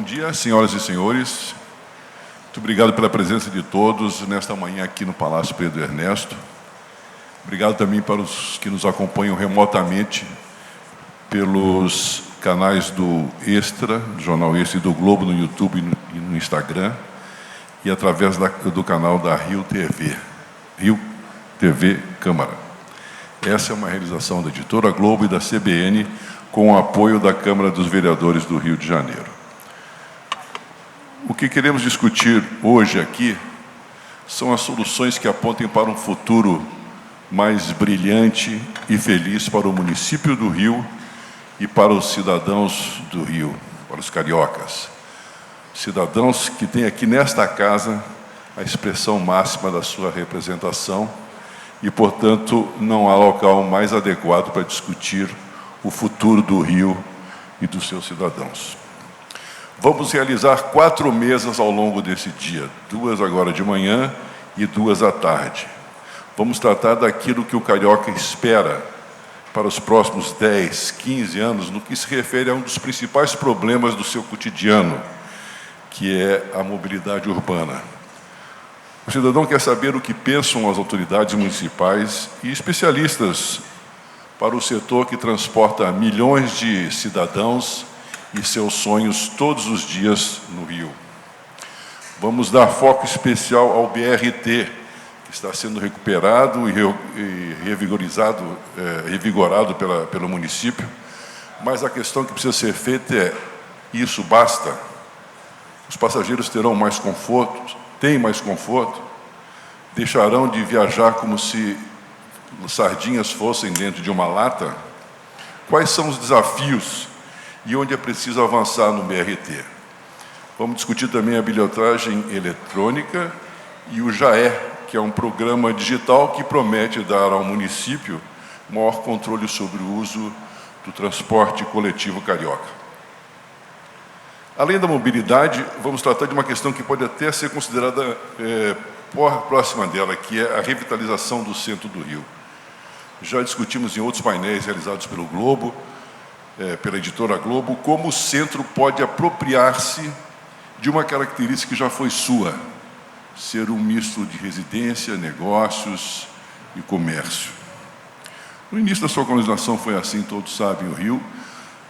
dia, senhoras e senhores. Muito obrigado pela presença de todos nesta manhã aqui no Palácio Pedro Ernesto. Obrigado também para os que nos acompanham remotamente pelos canais do Extra, do Jornal Extra e do Globo no YouTube e no Instagram, e através do canal da Rio TV Câmara. Essa é uma realização da Editora Globo e da CBN, com o apoio da Câmara dos Vereadores do Rio de Janeiro. O que queremos discutir hoje aqui são as soluções que apontem para um futuro mais brilhante e feliz para o município do Rio e para os cidadãos do Rio, para os cariocas. Cidadãos que têm aqui nesta casa a expressão máxima da sua representação e, portanto, não há local mais adequado para discutir o futuro do Rio e dos seus cidadãos. Vamos realizar 4 mesas ao longo desse dia, 2 agora de manhã e 2 à tarde. Vamos tratar daquilo que o carioca espera para os próximos 10, 15 anos, no que se refere a um dos principais problemas do seu cotidiano, que é a mobilidade urbana. O cidadão quer saber o que pensam as autoridades municipais e especialistas para o setor que transporta milhões de cidadãos e seus sonhos todos os dias no Rio. Vamos dar foco especial ao BRT, que está sendo recuperado e revigorado pelo município, mas a questão que precisa ser feita é: isso basta? Os passageiros terão mais conforto? Têm mais conforto? Deixarão de viajar como se sardinhas fossem dentro de uma lata? Quais são os desafios e onde é preciso avançar no BRT? Vamos discutir também a bilhetagem eletrônica e o JAE, que é um programa digital que promete dar ao município maior controle sobre o uso do transporte coletivo carioca. Além da mobilidade, vamos tratar de uma questão que pode até ser considerada próxima dela, que é a revitalização do centro do Rio. Já discutimos em outros painéis realizados pelo Globo, pela Editora Globo, como o centro pode apropriar-se de uma característica que já foi sua: ser um misto de residência, negócios e comércio. No início da sua colonização foi assim, todos sabem, o Rio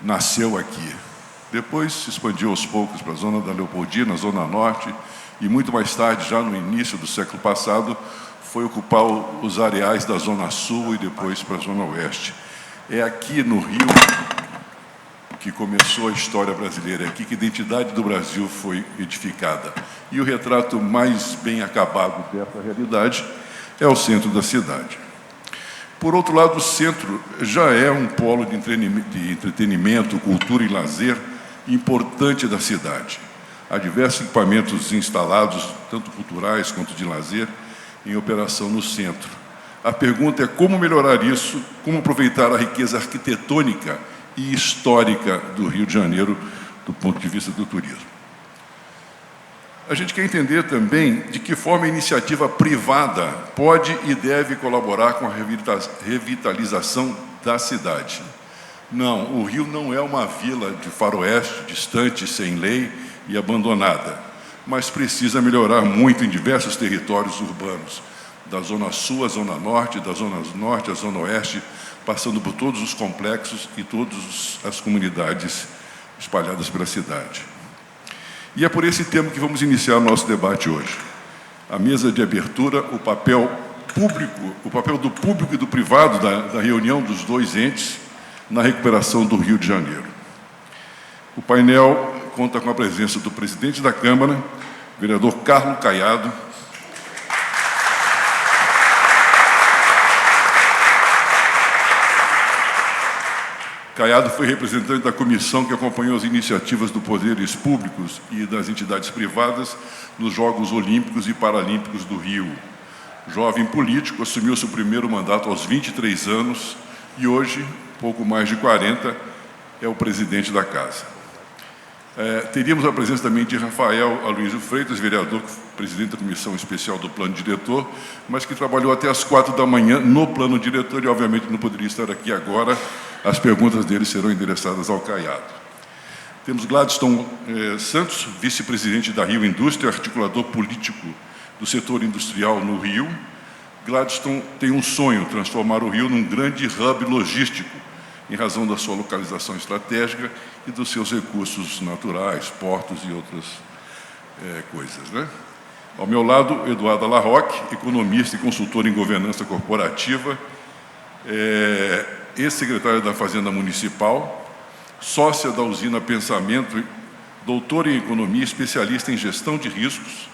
nasceu aqui. Depois se expandiu aos poucos para a zona da Leopoldina, zona norte, e muito mais tarde, já no início do século passado, foi ocupar os areais da zona sul e depois para a zona oeste. É aqui no Rio que começou a história brasileira, é aqui que a identidade do Brasil foi edificada. E o retrato mais bem acabado dessa realidade é o centro da cidade. Por outro lado, o centro já é um polo de entretenimento, cultura e lazer importante da cidade. Há diversos equipamentos instalados, tanto culturais quanto de lazer, em operação no centro. A pergunta é como melhorar isso, como aproveitar a riqueza arquitetônica e histórica do Rio de Janeiro do ponto de vista do turismo. A gente quer entender também de que forma a iniciativa privada pode e deve colaborar com a revitalização da cidade. Não, o Rio não é uma vila de faroeste, distante, sem lei e abandonada, mas precisa melhorar muito em diversos territórios urbanos, da Zona Sul à Zona Norte, da Zona Norte à Zona Oeste, passando por todos os complexos e todas as comunidades espalhadas pela cidade. E é por esse tema que vamos iniciar o nosso debate hoje. A mesa de abertura, o papel do público e do privado da reunião dos dois entes na recuperação do Rio de Janeiro. O painel conta com a presença do presidente da Câmara, vereador Carlos Caiado, Caiado foi representante da comissão que acompanhou as iniciativas dos poderes públicos e das entidades privadas nos Jogos Olímpicos e Paralímpicos do Rio. Jovem político, assumiu seu primeiro mandato aos 23 anos e hoje, pouco mais de 40, é o presidente da casa. Teríamos a presença também de Rafael Aloysio Freitas, vereador, presidente da Comissão Especial do Plano Diretor, mas que trabalhou até às 4 da manhã no Plano Diretor e, obviamente, não poderia estar aqui agora. As perguntas dele serão endereçadas ao Caiado. Temos Gladstone Santos, vice-presidente da Rio Indústria, articulador político do setor industrial no Rio. Gladstone tem um sonho, transformar o Rio num grande hub logístico, em razão da sua localização estratégica e dos seus recursos naturais, portos e outras coisas, né? Ao meu lado, Eduarda Larroque, economista e consultora em governança corporativa, ex-secretária da Fazenda Municipal, sócia da usina Pensamento, doutora em economia, especialista em gestão de riscos,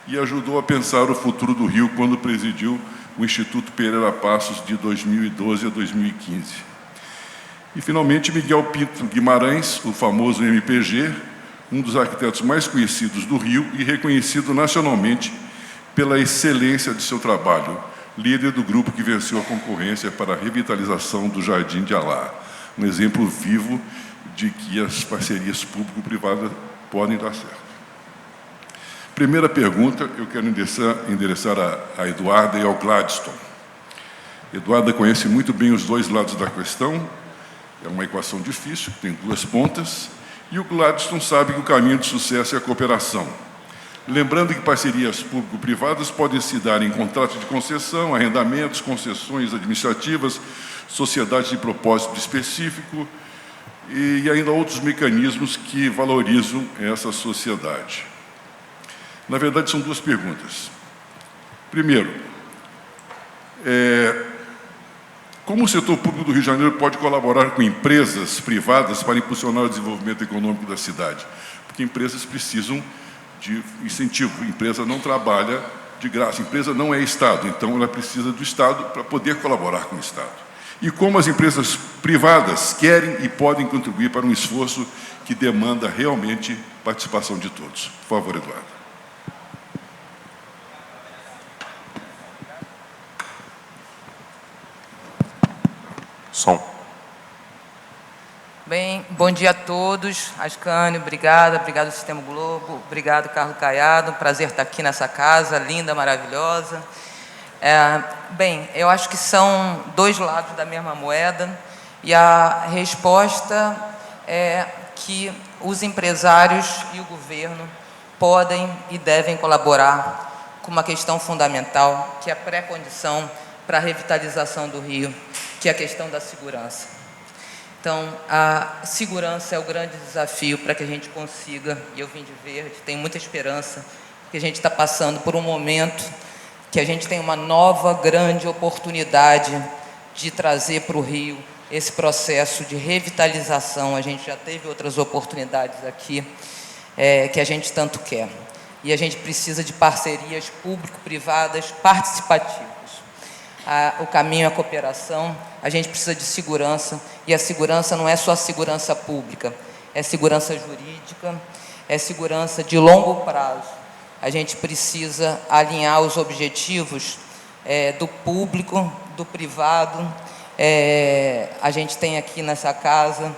e ajudou a pensar o futuro do Rio quando presidiu o Instituto Pereira Passos de 2012 a 2015. E, finalmente, Miguel Pinto Guimarães, o famoso MPG, um dos arquitetos mais conhecidos do Rio e reconhecido nacionalmente pela excelência de seu trabalho, líder do grupo que venceu a concorrência para a revitalização do Jardim de Alá, um exemplo vivo de que as parcerias público-privadas podem dar certo. Primeira pergunta, eu quero endereçar a Eduarda e ao Gladstone. Eduarda conhece muito bem os dois lados da questão, é uma equação difícil, tem duas pontas, e o Gladstone sabe que o caminho de sucesso é a cooperação. Lembrando que parcerias público-privadas podem se dar em contratos de concessão, arrendamentos, concessões administrativas, sociedades de propósito específico e ainda outros mecanismos que valorizam essa sociedade. Na verdade, são duas perguntas. Primeiro, como o setor público do Rio de Janeiro pode colaborar com empresas privadas para impulsionar o desenvolvimento econômico da cidade? Porque empresas precisam de incentivo. A empresa não trabalha de graça. A empresa não é Estado, então ela precisa do Estado para poder colaborar com o Estado. E como as empresas privadas querem e podem contribuir para um esforço que demanda realmente participação de todos. Por favor, Eduardo. Som. Bem, bom dia a todos. Ascânio, obrigado Sistema Globo, obrigado Carlos Caiado, prazer estar aqui nessa casa linda, maravilhosa. Bem, eu acho que são dois lados da mesma moeda e a resposta é que os empresários e o governo podem e devem colaborar com uma questão fundamental, que é a pré-condição para a revitalização do Rio, que é a questão da segurança. Então, a segurança é o grande desafio para que a gente consiga, e eu vim de verde, tenho muita esperança, que a gente está passando por um momento que a gente tem uma nova grande oportunidade de trazer para o Rio esse processo de revitalização. A gente já teve outras oportunidades aqui que a gente tanto quer. E a gente precisa de parcerias público-privadas participativas. O caminho é a cooperação, a gente precisa de segurança, e a segurança não é só segurança pública, é segurança jurídica, é segurança de longo prazo. A gente precisa alinhar os objetivos do público, do privado. A gente tem aqui nessa casa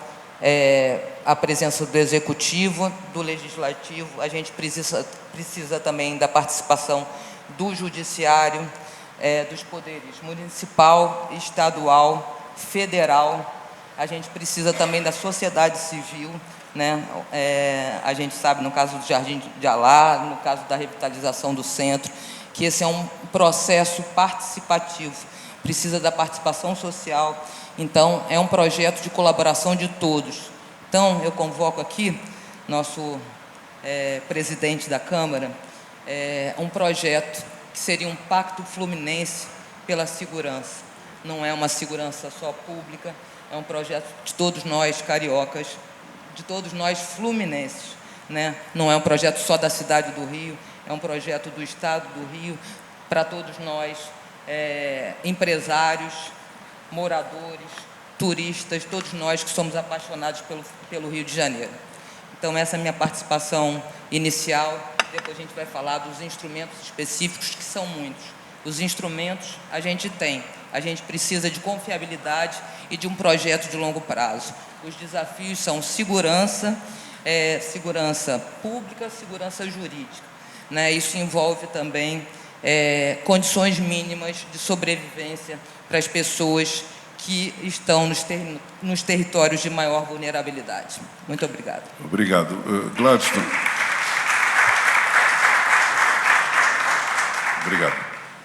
a presença do executivo, do legislativo, a gente precisa também da participação do judiciário, dos poderes municipal, estadual, federal. A gente precisa também da sociedade civil, né? A gente sabe, no caso do Jardim de Alá, no caso da revitalização do centro, que esse é um processo participativo, precisa da participação social. Então, é um projeto de colaboração de todos. Então, eu convoco aqui nosso presidente da Câmara, um projeto que seria um pacto fluminense pela segurança. Não é uma segurança só pública, é um projeto de todos nós cariocas, de todos nós fluminenses, né? Não é um projeto só da cidade do Rio, é um projeto do Estado do Rio, para todos nós, empresários, moradores, turistas, todos nós que somos apaixonados pelo Rio de Janeiro. Então, essa é a minha participação inicial. Depois a gente vai falar dos instrumentos específicos, que são muitos. Os instrumentos a gente tem. A gente precisa de confiabilidade e de um projeto de longo prazo. Os desafios são segurança, segurança pública, segurança jurídica, né? Isso envolve também condições mínimas de sobrevivência para as pessoas que estão nos territórios de maior vulnerabilidade. Muito obrigada. Obrigado. Gladstone. Obrigado.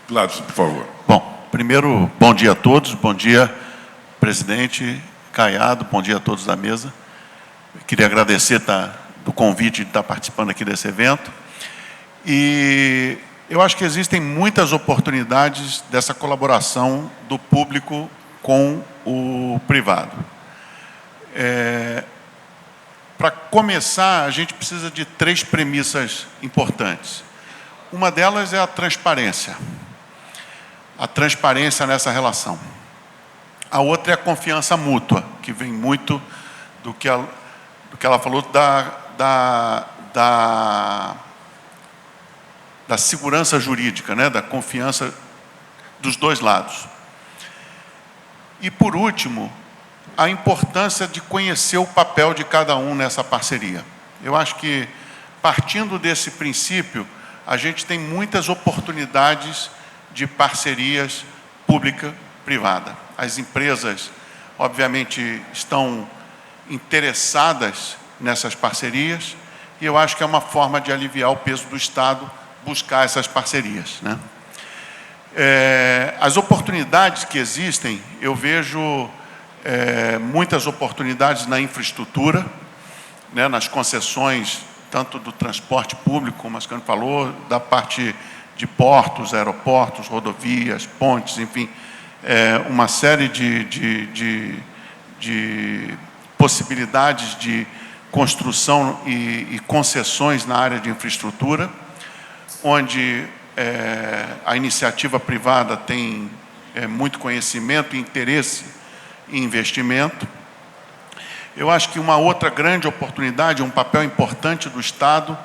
Gladstone, por favor. Bom, primeiro, bom dia a todos. Bom dia, presidente Caiado. Bom dia a todos da mesa. Eu queria agradecer do convite de estar participando aqui desse evento. E eu acho que existem muitas oportunidades dessa colaboração do público com o privado. Para começar, a gente precisa de 3 premissas importantes. Uma delas é a transparência. A transparência nessa relação. A outra é a confiança mútua, que vem muito do que ela falou da segurança jurídica, né? Da confiança dos dois lados. E, por último, a importância de conhecer o papel de cada um nessa parceria. Eu acho que, partindo desse princípio, a gente tem muitas oportunidades de parcerias pública-privada. As empresas, obviamente, estão interessadas nessas parcerias e eu acho que é uma forma de aliviar o peso do Estado buscar essas parcerias, né? As oportunidades que existem, eu vejo muitas oportunidades na infraestrutura, né, nas concessões, tanto do transporte público, como a Ascânio falou, da parte de portos, aeroportos, rodovias, pontes, enfim, uma série de possibilidades de construção e concessões na área de infraestrutura, onde a iniciativa privada tem muito conhecimento e interesse em investimento. Eu acho que uma outra grande oportunidade, um papel importante do Estado,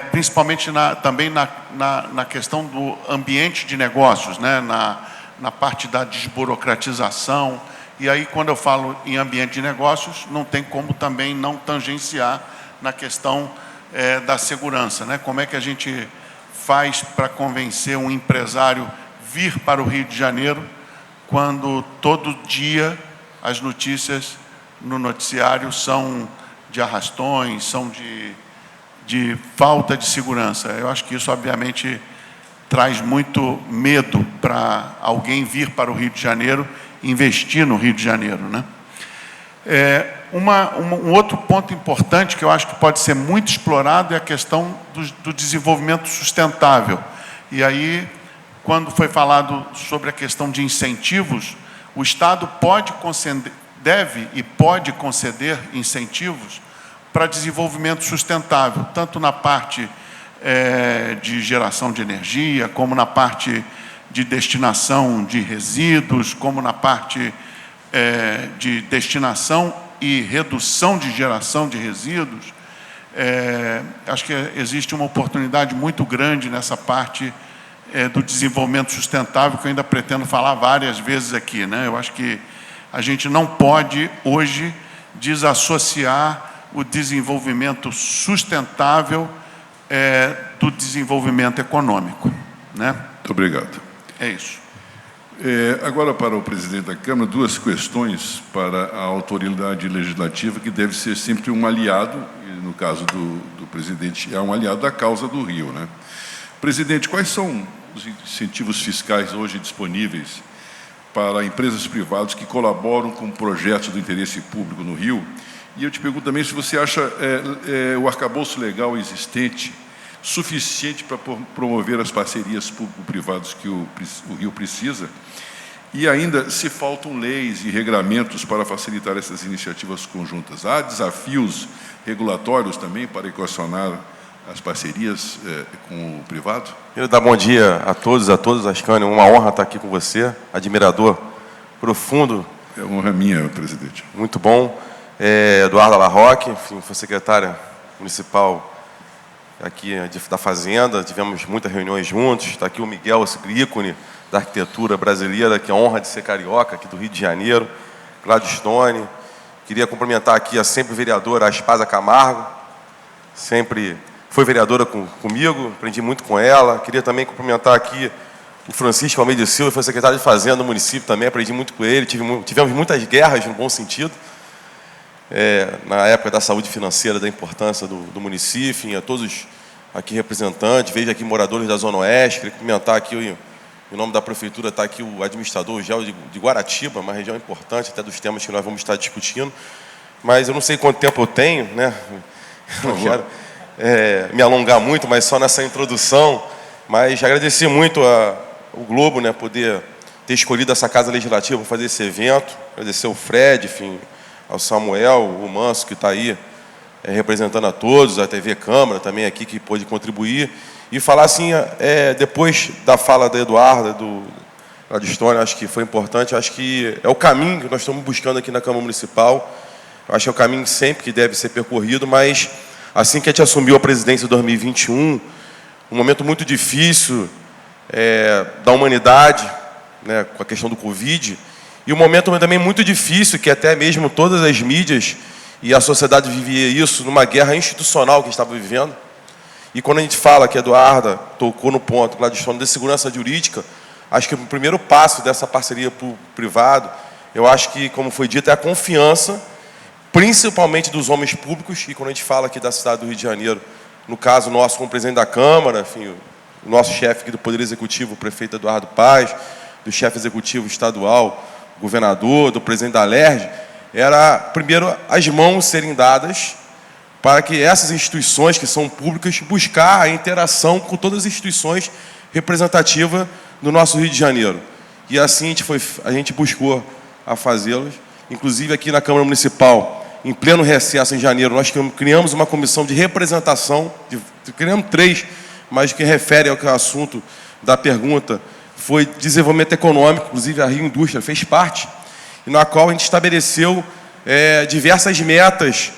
principalmente também na questão do ambiente de negócios, né? Na parte da desburocratização. E aí, quando eu falo em ambiente de negócios, não tem como também não tangenciar na questão da segurança, né? Como é que a gente faz para convencer um empresário vir para o Rio de Janeiro quando todo dia as notícias no noticiário são de arrastões, são de falta de segurança? Eu acho que isso, obviamente, traz muito medo para alguém vir para o Rio de Janeiro, investir no Rio de Janeiro, né? Um outro ponto importante que eu acho que pode ser muito explorado é a questão do desenvolvimento sustentável. E aí, quando foi falado sobre a questão de incentivos, o Estado deve e pode conceder incentivos para desenvolvimento sustentável, tanto na parte de geração de energia, como na parte de destinação de resíduos, como na parte de destinação e redução de geração de resíduos. Acho que existe uma oportunidade muito grande nessa parte do desenvolvimento sustentável, que eu ainda pretendo falar várias vezes aqui, né? Eu acho que a gente não pode, hoje, desassociar o desenvolvimento sustentável do desenvolvimento econômico, né? Muito obrigado. É isso. Agora, para o presidente da Câmara, 2 questões para a autoridade legislativa, que deve ser sempre um aliado, e no caso do presidente, é um aliado da causa do Rio, né? Presidente, quais são os incentivos fiscais hoje disponíveis para empresas privadas que colaboram com projetos do interesse público no Rio? E eu te pergunto também se você acha o arcabouço legal existente suficiente para promover as parcerias público-privadas que o Rio precisa, e ainda se faltam leis e regramentos para facilitar essas iniciativas conjuntas. Há desafios regulatórios também para equacionar as parcerias com o privado? Quero dar bom dia a todos, Ascânio. Uma honra estar aqui com você, admirador profundo. É uma honra minha, presidente. Muito bom. Eduardo Alarroque, enfim, foi secretária municipal aqui da Fazenda, tivemos muitas reuniões juntos. Está aqui o Miguel, esse ícone da arquitetura brasileira, que é a honra de ser carioca, aqui do Rio de Janeiro. Gladstone. Queria cumprimentar aqui a sempre vereadora Aspasa Camargo, sempre foi vereadora comigo, aprendi muito com ela. Queria também cumprimentar aqui o Francisco Almeida Silva, foi secretário de Fazenda do município também, aprendi muito com ele, tivemos muitas guerras no bom sentido, na época da saúde financeira, da importância do município, enfim, a todos aqui representantes, vejo aqui moradores da Zona Oeste, queria cumprimentar aqui, em nome da Prefeitura, está aqui o administrador, o Gel de Guaratiba, uma região importante, até dos temas que nós vamos estar discutindo, mas eu não sei quanto tempo eu tenho, né? Não quero me alongar muito, mas só nessa introdução, mas agradecer muito ao Globo, né, poder ter escolhido essa Casa Legislativa para fazer esse evento, agradecer ao Fred, enfim, ao Samuel, o Manso, que está aí representando a todos, a TV Câmara também aqui, que pôde contribuir, e falar assim, depois da fala da Eduarda, do Gladstone, acho que foi importante, acho que é o caminho que nós estamos buscando aqui na Câmara Municipal, acho que é o caminho sempre que deve ser percorrido, mas assim que a gente assumiu a presidência em 2021, um momento muito difícil da humanidade, né, com a questão do Covid, e um momento também muito difícil, que até mesmo todas as mídias e a sociedade vivia isso, numa guerra institucional que estava vivendo. E quando a gente fala que a Eduarda tocou no ponto, Gladstone, de segurança jurídica, acho que o primeiro passo dessa parceria público-privado, eu acho que, como foi dito, é a confiança, principalmente dos homens públicos, e quando a gente fala aqui da cidade do Rio de Janeiro, no caso nosso, como presidente da Câmara, enfim, o nosso chefe aqui do Poder Executivo, o prefeito Eduardo Paz, do chefe executivo estadual, governador, do presidente da LERJ, era, primeiro, as mãos serem dadas para que essas instituições que são públicas buscar a interação com todas as instituições representativas do nosso Rio de Janeiro. E assim a gente buscou a fazê-las. Inclusive aqui na Câmara Municipal, em pleno recesso em janeiro, nós criamos uma comissão de representação, criamos 3, mas o que refere ao assunto da pergunta foi desenvolvimento econômico, inclusive a Rio Indústria fez parte, e na qual a gente estabeleceu diversas metas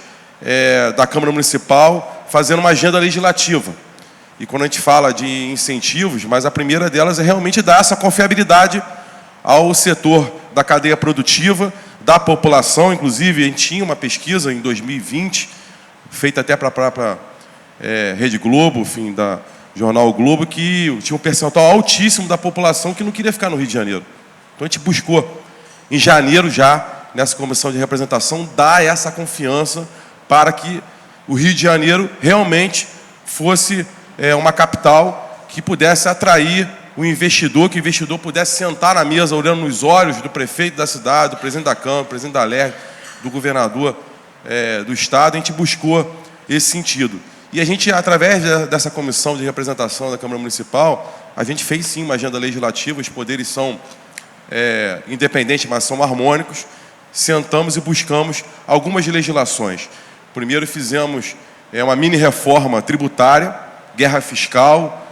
da Câmara Municipal, fazendo uma agenda legislativa. E quando a gente fala de incentivos, mas a primeira delas é realmente dar essa confiabilidade ao setor da cadeia produtiva, da população. Inclusive, a gente tinha uma pesquisa em 2020, feita até para a própria Rede Globo, enfim, da Jornal o Globo, que tinha um percentual altíssimo da população que não queria ficar no Rio de Janeiro. Então a gente buscou, em janeiro já, nessa comissão de representação, dar essa confiança para que o Rio de Janeiro realmente fosse uma capital que pudesse atrair o investidor, que o investidor pudesse sentar na mesa, olhando nos olhos do prefeito da cidade, do presidente da Câmara, do presidente da LERJ, do governador do Estado. A gente buscou esse sentido. E a gente, através dessa comissão de representação da Câmara Municipal, a gente fez sim uma agenda legislativa, os poderes são independentes, mas são harmônicos. Sentamos e buscamos algumas legislações. Primeiro fizemos uma mini-reforma tributária, guerra fiscal,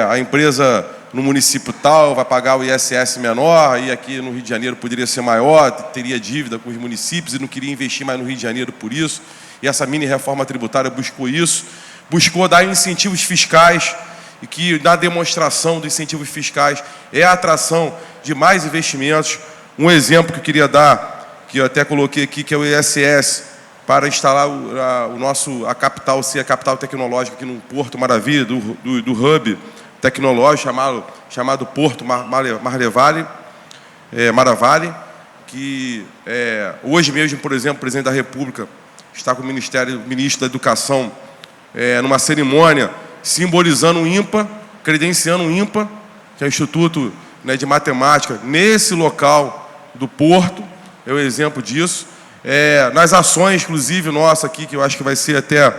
a empresa no município tal vai pagar o ISS menor, e aqui no Rio de Janeiro poderia ser maior, teria dívida com os municípios e não queria investir mais no Rio de Janeiro por isso. E essa mini-reforma tributária buscou isso, buscou dar incentivos fiscais, e que na demonstração dos incentivos fiscais é a atração de mais investimentos. Um exemplo que eu queria dar, que eu até coloquei aqui, que é o ISS, para instalar a capital, ser a capital tecnológica aqui no Porto Maravilha, do hub tecnológico chamado Porto Maravilha, que hoje mesmo, por exemplo, o presidente da República está com o ministro da Educação numa cerimônia simbolizando o INPA, credenciando o INPA, que é o Instituto de Matemática, nesse local do Porto, é o exemplo disso. Nas ações, inclusive, nossa aqui, que eu acho que vai ser até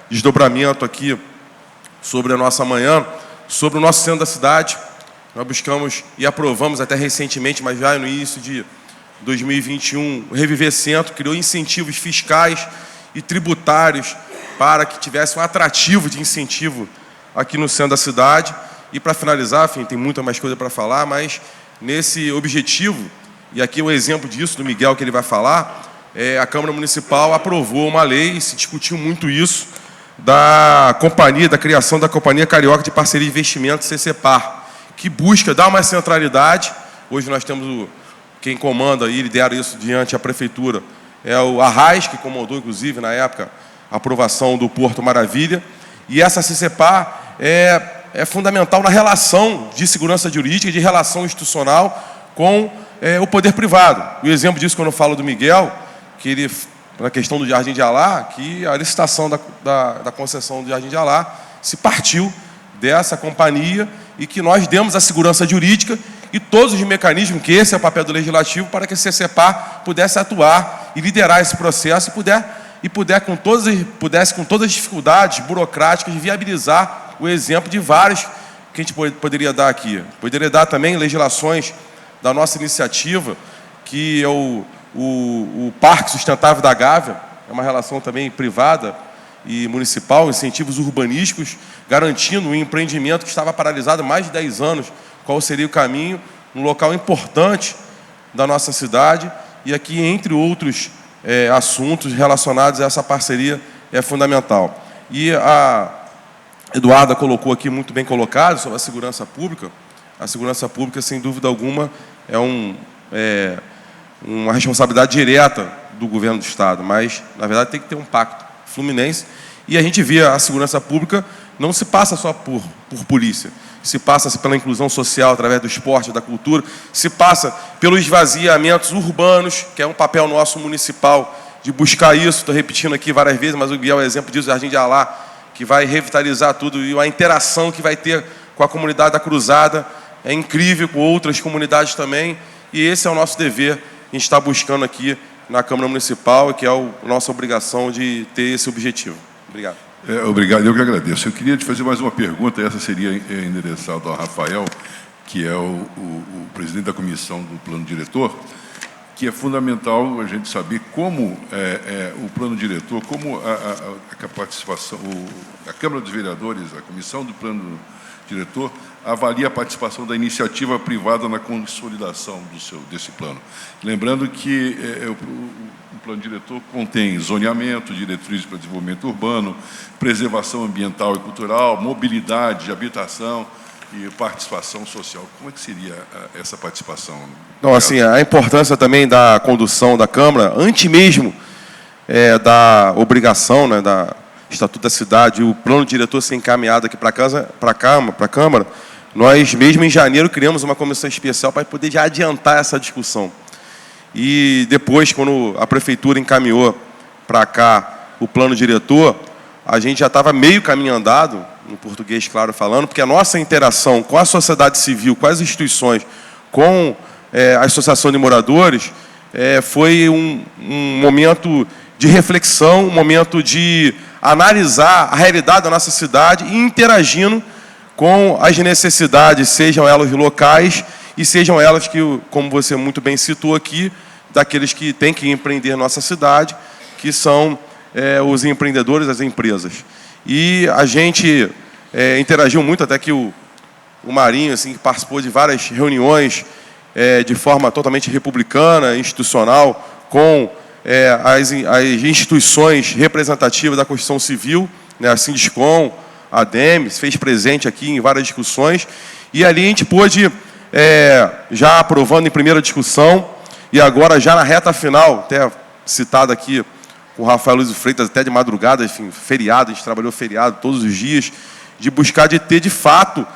desdobramento aqui sobre a nossa manhã, sobre o nosso centro da cidade, nós buscamos e aprovamos até recentemente, mas já no início de 2021, o Reviver Centro criou incentivos fiscais e tributários para que tivesse um atrativo de incentivo aqui no centro da cidade. E para finalizar, enfim, tem muita mais coisa para falar, mas nesse objetivo, e aqui é o exemplo disso do Miguel que ele vai falar, a Câmara Municipal aprovou uma lei, se discutiu muito isso, da criação da Companhia Carioca de Parceria de Investimentos, CCPAR, que busca dar uma centralidade. Hoje nós temos quem comanda e lidera isso diante a Prefeitura, é o Arraiz, que comandou, inclusive, na época, a aprovação do Porto Maravilha. E essa CCPAR é fundamental na relação de segurança jurídica e de relação institucional com o poder privado. O exemplo disso, quando eu falo do Miguel, que ele, na questão do Jardim de Alá, que a licitação da concessão do Jardim de Alá se partiu dessa companhia e que nós demos a segurança jurídica e todos os mecanismos, que esse é o papel do Legislativo, para que a CCPAR pudesse atuar e liderar esse processo pudesse, com todas as dificuldades burocráticas, viabilizar o exemplo de vários que a gente poderia dar aqui. Poderia dar também legislações da nossa iniciativa, que é o Parque Sustentável da Gávea, é uma relação também privada e municipal, incentivos urbanísticos, garantindo um empreendimento que estava paralisado há mais de 10 anos, qual seria o caminho, um local importante da nossa cidade, e aqui, entre outros assuntos relacionados a essa parceria, é fundamental. E a Eduarda colocou aqui, muito bem colocado, sobre a segurança pública. A segurança pública, sem dúvida alguma, é uma responsabilidade direta do governo do Estado, mas, na verdade, tem que ter um pacto fluminense. E a gente vê a segurança pública não se passa só por polícia, se passa pela inclusão social através do esporte, da cultura, se passa pelos esvaziamentos urbanos, que é um papel nosso municipal de buscar isso. Estou repetindo aqui várias vezes, mas o Miguel é exemplo disso, o Jardim de Alá, que vai revitalizar tudo, e a interação que vai ter com a comunidade da Cruzada é incrível, com outras comunidades também, e esse é o nosso dever, a gente está buscando aqui na Câmara Municipal, que é a nossa obrigação de ter esse objetivo. Obrigado. Obrigado, eu que agradeço. Eu queria te fazer mais uma pergunta, essa seria endereçada ao Rafael, que é o presidente da comissão do plano diretor, que é fundamental a gente saber como o plano diretor, como a participação, a Câmara dos Vereadores, a comissão do plano diretor, avalia a participação da iniciativa privada na consolidação desse plano. Lembrando que o plano diretor contém zoneamento, diretrizes para desenvolvimento urbano, preservação ambiental e cultural, mobilidade, habitação e participação social. Como é que seria essa participação? Não, assim, a importância também da condução da Câmara, antes mesmo da obrigação, né, da Estatuto da Cidade, o plano diretor ser encaminhado aqui para a Câmara, nós mesmo em janeiro criamos uma comissão especial para poder já adiantar essa discussão. E depois, quando a Prefeitura encaminhou para cá o plano diretor, a gente já estava meio caminho andado, no português, claro, falando, porque a nossa interação com a sociedade civil, com as instituições, com a Associação de Moradores, foi um momento de reflexão, um momento de analisar a realidade da nossa cidade e interagindo com as necessidades, sejam elas locais e sejam elas que, como você muito bem citou aqui, daqueles que têm que empreender nossa cidade, que são os empreendedores, as empresas. E a gente interagiu muito, até que o Marinho, assim, que participou de várias reuniões de forma totalmente republicana, institucional, com as instituições representativas da Constituição Civil, né, a Sindiscom, a DEMES, fez presente aqui em várias discussões, e ali a gente pôde, já aprovando em primeira discussão, e agora já na reta final, até citado aqui com o Rafael Luiz Freitas, até de madrugada, enfim, feriado, a gente trabalhou feriado todos os dias, de buscar de ter, de fato,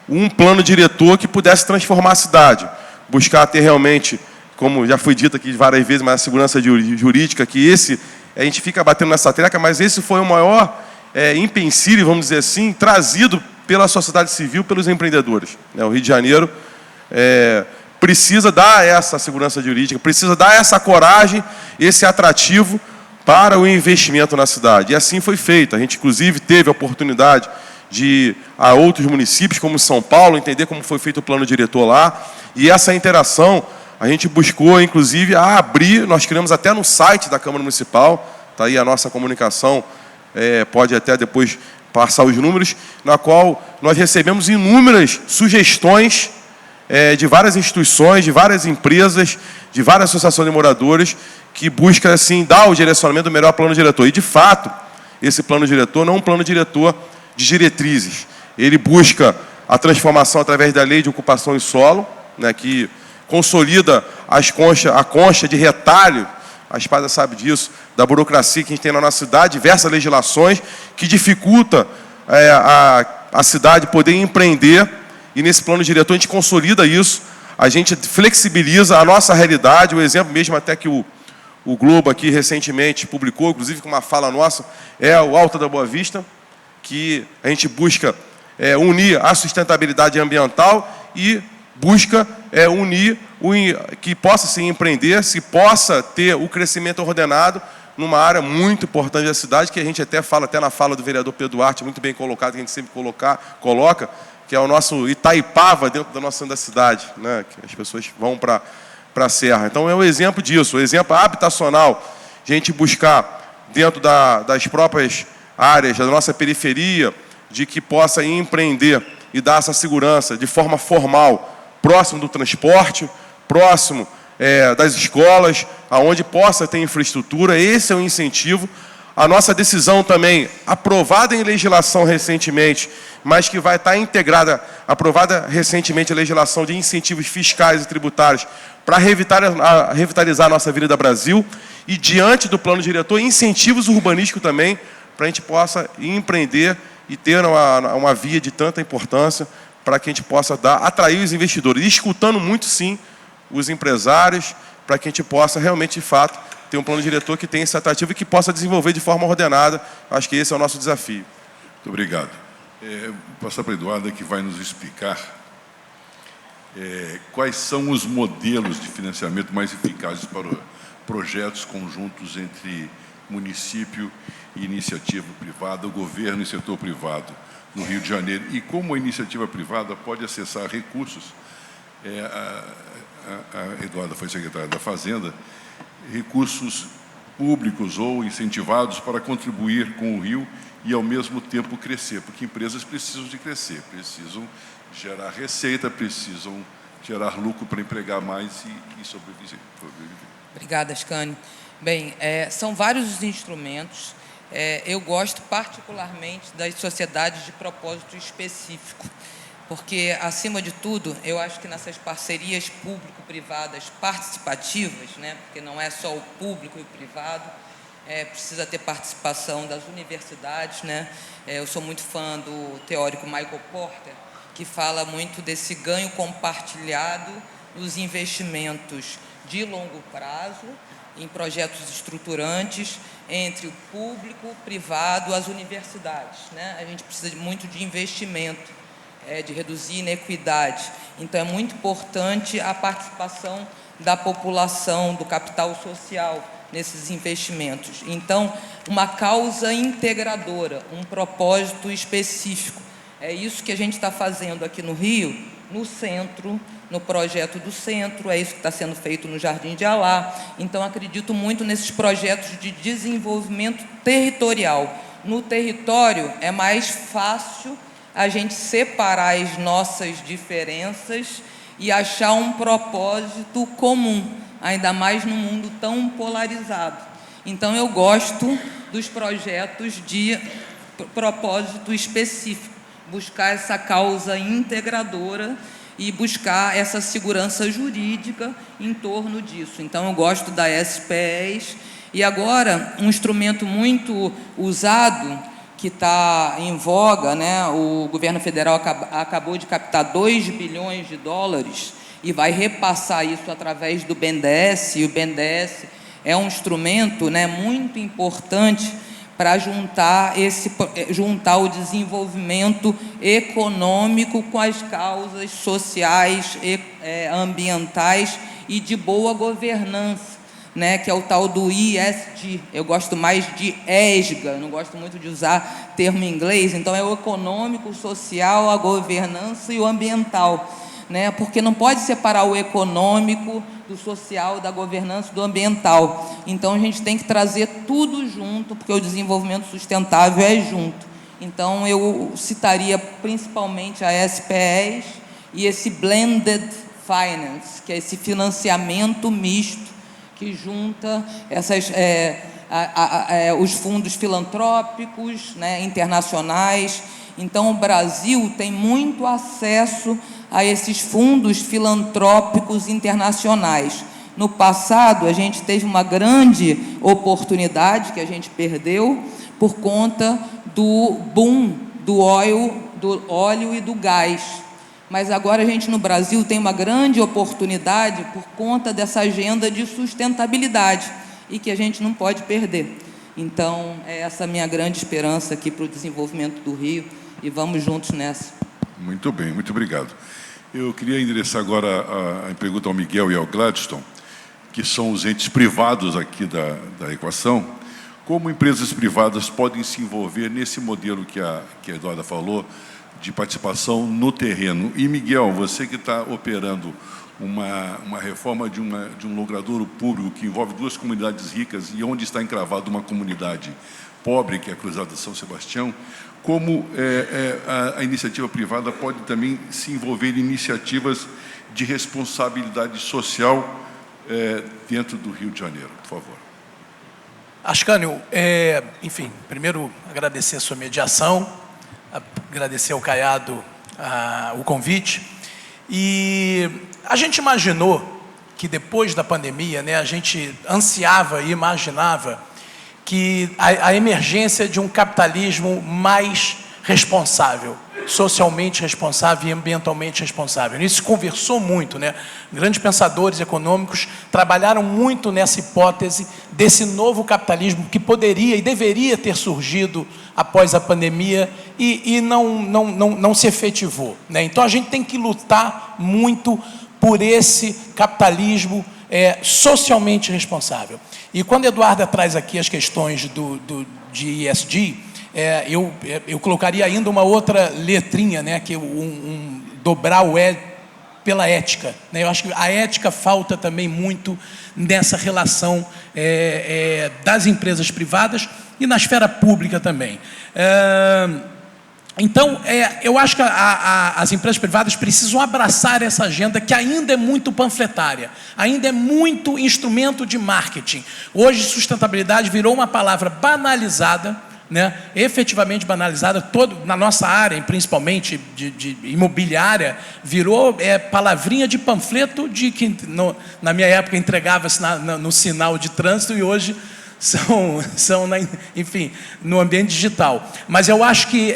um plano diretor que pudesse transformar a cidade. Buscar ter realmente, como já foi dito aqui várias vezes, mas a segurança jurídica, que a gente fica batendo nessa tecla, mas esse foi o maior empecilho, vamos dizer assim, trazido pela sociedade civil, pelos empreendedores. O Rio de Janeiro precisa dar essa segurança jurídica, precisa dar essa coragem, esse atrativo para o investimento na cidade. E assim foi feito. A gente, inclusive, teve a oportunidade de ir a outros municípios, como São Paulo, entender como foi feito o plano diretor lá. E essa interação, a gente buscou, inclusive, a abrir, nós criamos até no site da Câmara Municipal, está aí a nossa comunicação, pode até depois passar os números, na qual nós recebemos inúmeras sugestões de várias instituições, de várias empresas, de várias associações de moradores, que busca, assim, dar o direcionamento do melhor plano diretor. E, de fato, esse plano diretor não é um plano diretor de diretrizes. Ele busca a transformação através da Lei de Ocupação e Solo, né, que consolida a concha de retalho, a Espada sabe disso, da burocracia que a gente tem na nossa cidade, diversas legislações que dificulta a cidade poder empreender, e nesse plano diretor a gente consolida isso, a gente flexibiliza a nossa realidade. O exemplo mesmo até que o Globo aqui recentemente publicou, inclusive com uma fala nossa, é o Alto da Boa Vista, que a gente busca unir a sustentabilidade ambiental e busca unir que possa se empreender, se possa ter o crescimento ordenado numa área muito importante da cidade, que a gente até fala, até na fala do vereador Pedro Duarte, muito bem colocado, que a gente sempre coloca, que é o nosso Itaipava dentro da nossa cidade, né? Que as pessoas vão para a Serra. Então é um exemplo disso, o exemplo habitacional, a gente buscar dentro das próprias áreas da nossa periferia, de que possa empreender e dar essa segurança de forma formal, próximo do transporte, próximo das escolas, aonde possa ter infraestrutura. Esse é o incentivo. A nossa decisão também, aprovada em legislação recentemente, mas que vai estar integrada, aprovada recentemente a legislação de incentivos fiscais e tributários para revitalizar a nossa Avenida Brasil, e diante do plano diretor, incentivos urbanísticos também, para a gente possa empreender e ter uma via de tanta importância, para que a gente possa atrair os investidores, e escutando muito, sim, os empresários, para que a gente possa realmente, de fato, ter um plano diretor que tenha esse atrativo e que possa desenvolver de forma ordenada. Acho que esse é o nosso desafio. Muito obrigado. Vou passar para a Eduarda, que vai nos explicar quais são os modelos de financiamento mais eficazes para projetos conjuntos entre município e iniciativa privada, o governo e setor privado no Rio de Janeiro, e como a iniciativa privada pode acessar recursos. A Eduarda foi secretária da Fazenda, recursos públicos ou incentivados para contribuir com o Rio e, ao mesmo tempo, crescer, porque empresas precisam de crescer, precisam gerar receita, precisam gerar lucro para empregar mais e sobreviver. Obrigada, Ascânio. Bem, são vários os instrumentos. Eu gosto particularmente das sociedades de propósito específico, porque, acima de tudo, eu acho que nessas parcerias público-privadas participativas, né, porque não é só o público e o privado, precisa ter participação das universidades, né? Eu sou muito fã do teórico Michael Porter, que fala muito desse ganho compartilhado dos investimentos de longo prazo em projetos estruturantes entre o público, o privado, as universidades, né? A gente precisa muito de investimento, de reduzir inequidade. Então, é muito importante a participação da população, do capital social nesses investimentos. Então, uma causa integradora, um propósito específico. É isso que a gente está fazendo aqui no Rio, no centro, no projeto do centro, é isso que está sendo feito no Jardim de Alá. Então, acredito muito nesses projetos de desenvolvimento territorial. No território, é mais fácil a gente separar as nossas diferenças e achar um propósito comum, ainda mais num mundo tão polarizado. Então, eu gosto dos projetos de propósito específico, buscar essa causa integradora e buscar essa segurança jurídica em torno disso. Então, eu gosto da SPEs. E agora, um instrumento muito usado, que está em voga, né? O governo federal acabou de captar 2 bilhões de dólares e vai repassar isso através do BNDES, e o BNDES é um instrumento, né, muito importante para juntar o desenvolvimento econômico com as causas sociais, ambientais e de boa governança, né, que é o tal do ESG. Eu gosto mais de ESGA, não gosto muito de usar termo em inglês. Então, é o econômico, o social, a governança e o ambiental, né, porque não pode separar o econômico do social, da governança e do ambiental. Então, a gente tem que trazer tudo junto, porque o desenvolvimento sustentável é junto. Então, eu citaria principalmente a SPEs e esse Blended Finance, que é esse financiamento misto, que junta os fundos filantrópicos, né, internacionais. Então, o Brasil tem muito acesso a esses fundos filantrópicos internacionais. No passado, a gente teve uma grande oportunidade que a gente perdeu por conta do boom do óleo e do gás. Mas agora a gente no Brasil tem uma grande oportunidade por conta dessa agenda de sustentabilidade e que a gente não pode perder. Então, é essa a minha grande esperança aqui para o desenvolvimento do Rio e vamos juntos nessa. Muito bem, muito obrigado. Eu queria endereçar agora a pergunta ao Miguel e ao Gladstone, que são os entes privados aqui da equação. Como empresas privadas podem se envolver nesse modelo que a Eduarda falou, de participação no terreno? E, Miguel, você que está operando uma reforma de um logradouro público que envolve 2 comunidades ricas e onde está encravada uma comunidade pobre, que é a Cruzada de São Sebastião, como a iniciativa privada pode também se envolver em iniciativas de responsabilidade social dentro do Rio de Janeiro, por favor. Ascânio, enfim, primeiro agradecer a sua mediação, agradecer ao Caiado o convite. E a gente imaginou que depois da pandemia, né, a gente ansiava e imaginava que a emergência de um capitalismo mais responsável, socialmente responsável e ambientalmente responsável. Isso se conversou muito, né? Grandes pensadores econômicos trabalharam muito nessa hipótese desse novo capitalismo que poderia e deveria ter surgido após a pandemia e não se efetivou, né? Então a gente tem que lutar muito por esse capitalismo socialmente responsável. E quando a Eduarda traz aqui as questões de ESG, eu colocaria ainda uma outra letrinha, né, que dobrar o E pela ética, né? Eu acho que a ética falta também muito nessa relação das empresas privadas e na esfera pública também. Então, eu acho que as empresas privadas precisam abraçar essa agenda que ainda é muito panfletária, ainda é muito instrumento de marketing. Hoje, sustentabilidade virou uma palavra banalizada, né, efetivamente banalizada, na nossa área, principalmente de imobiliária, virou palavrinha de panfleto que na minha época entregava-se no sinal de trânsito e hoje enfim, no ambiente digital. Mas eu acho que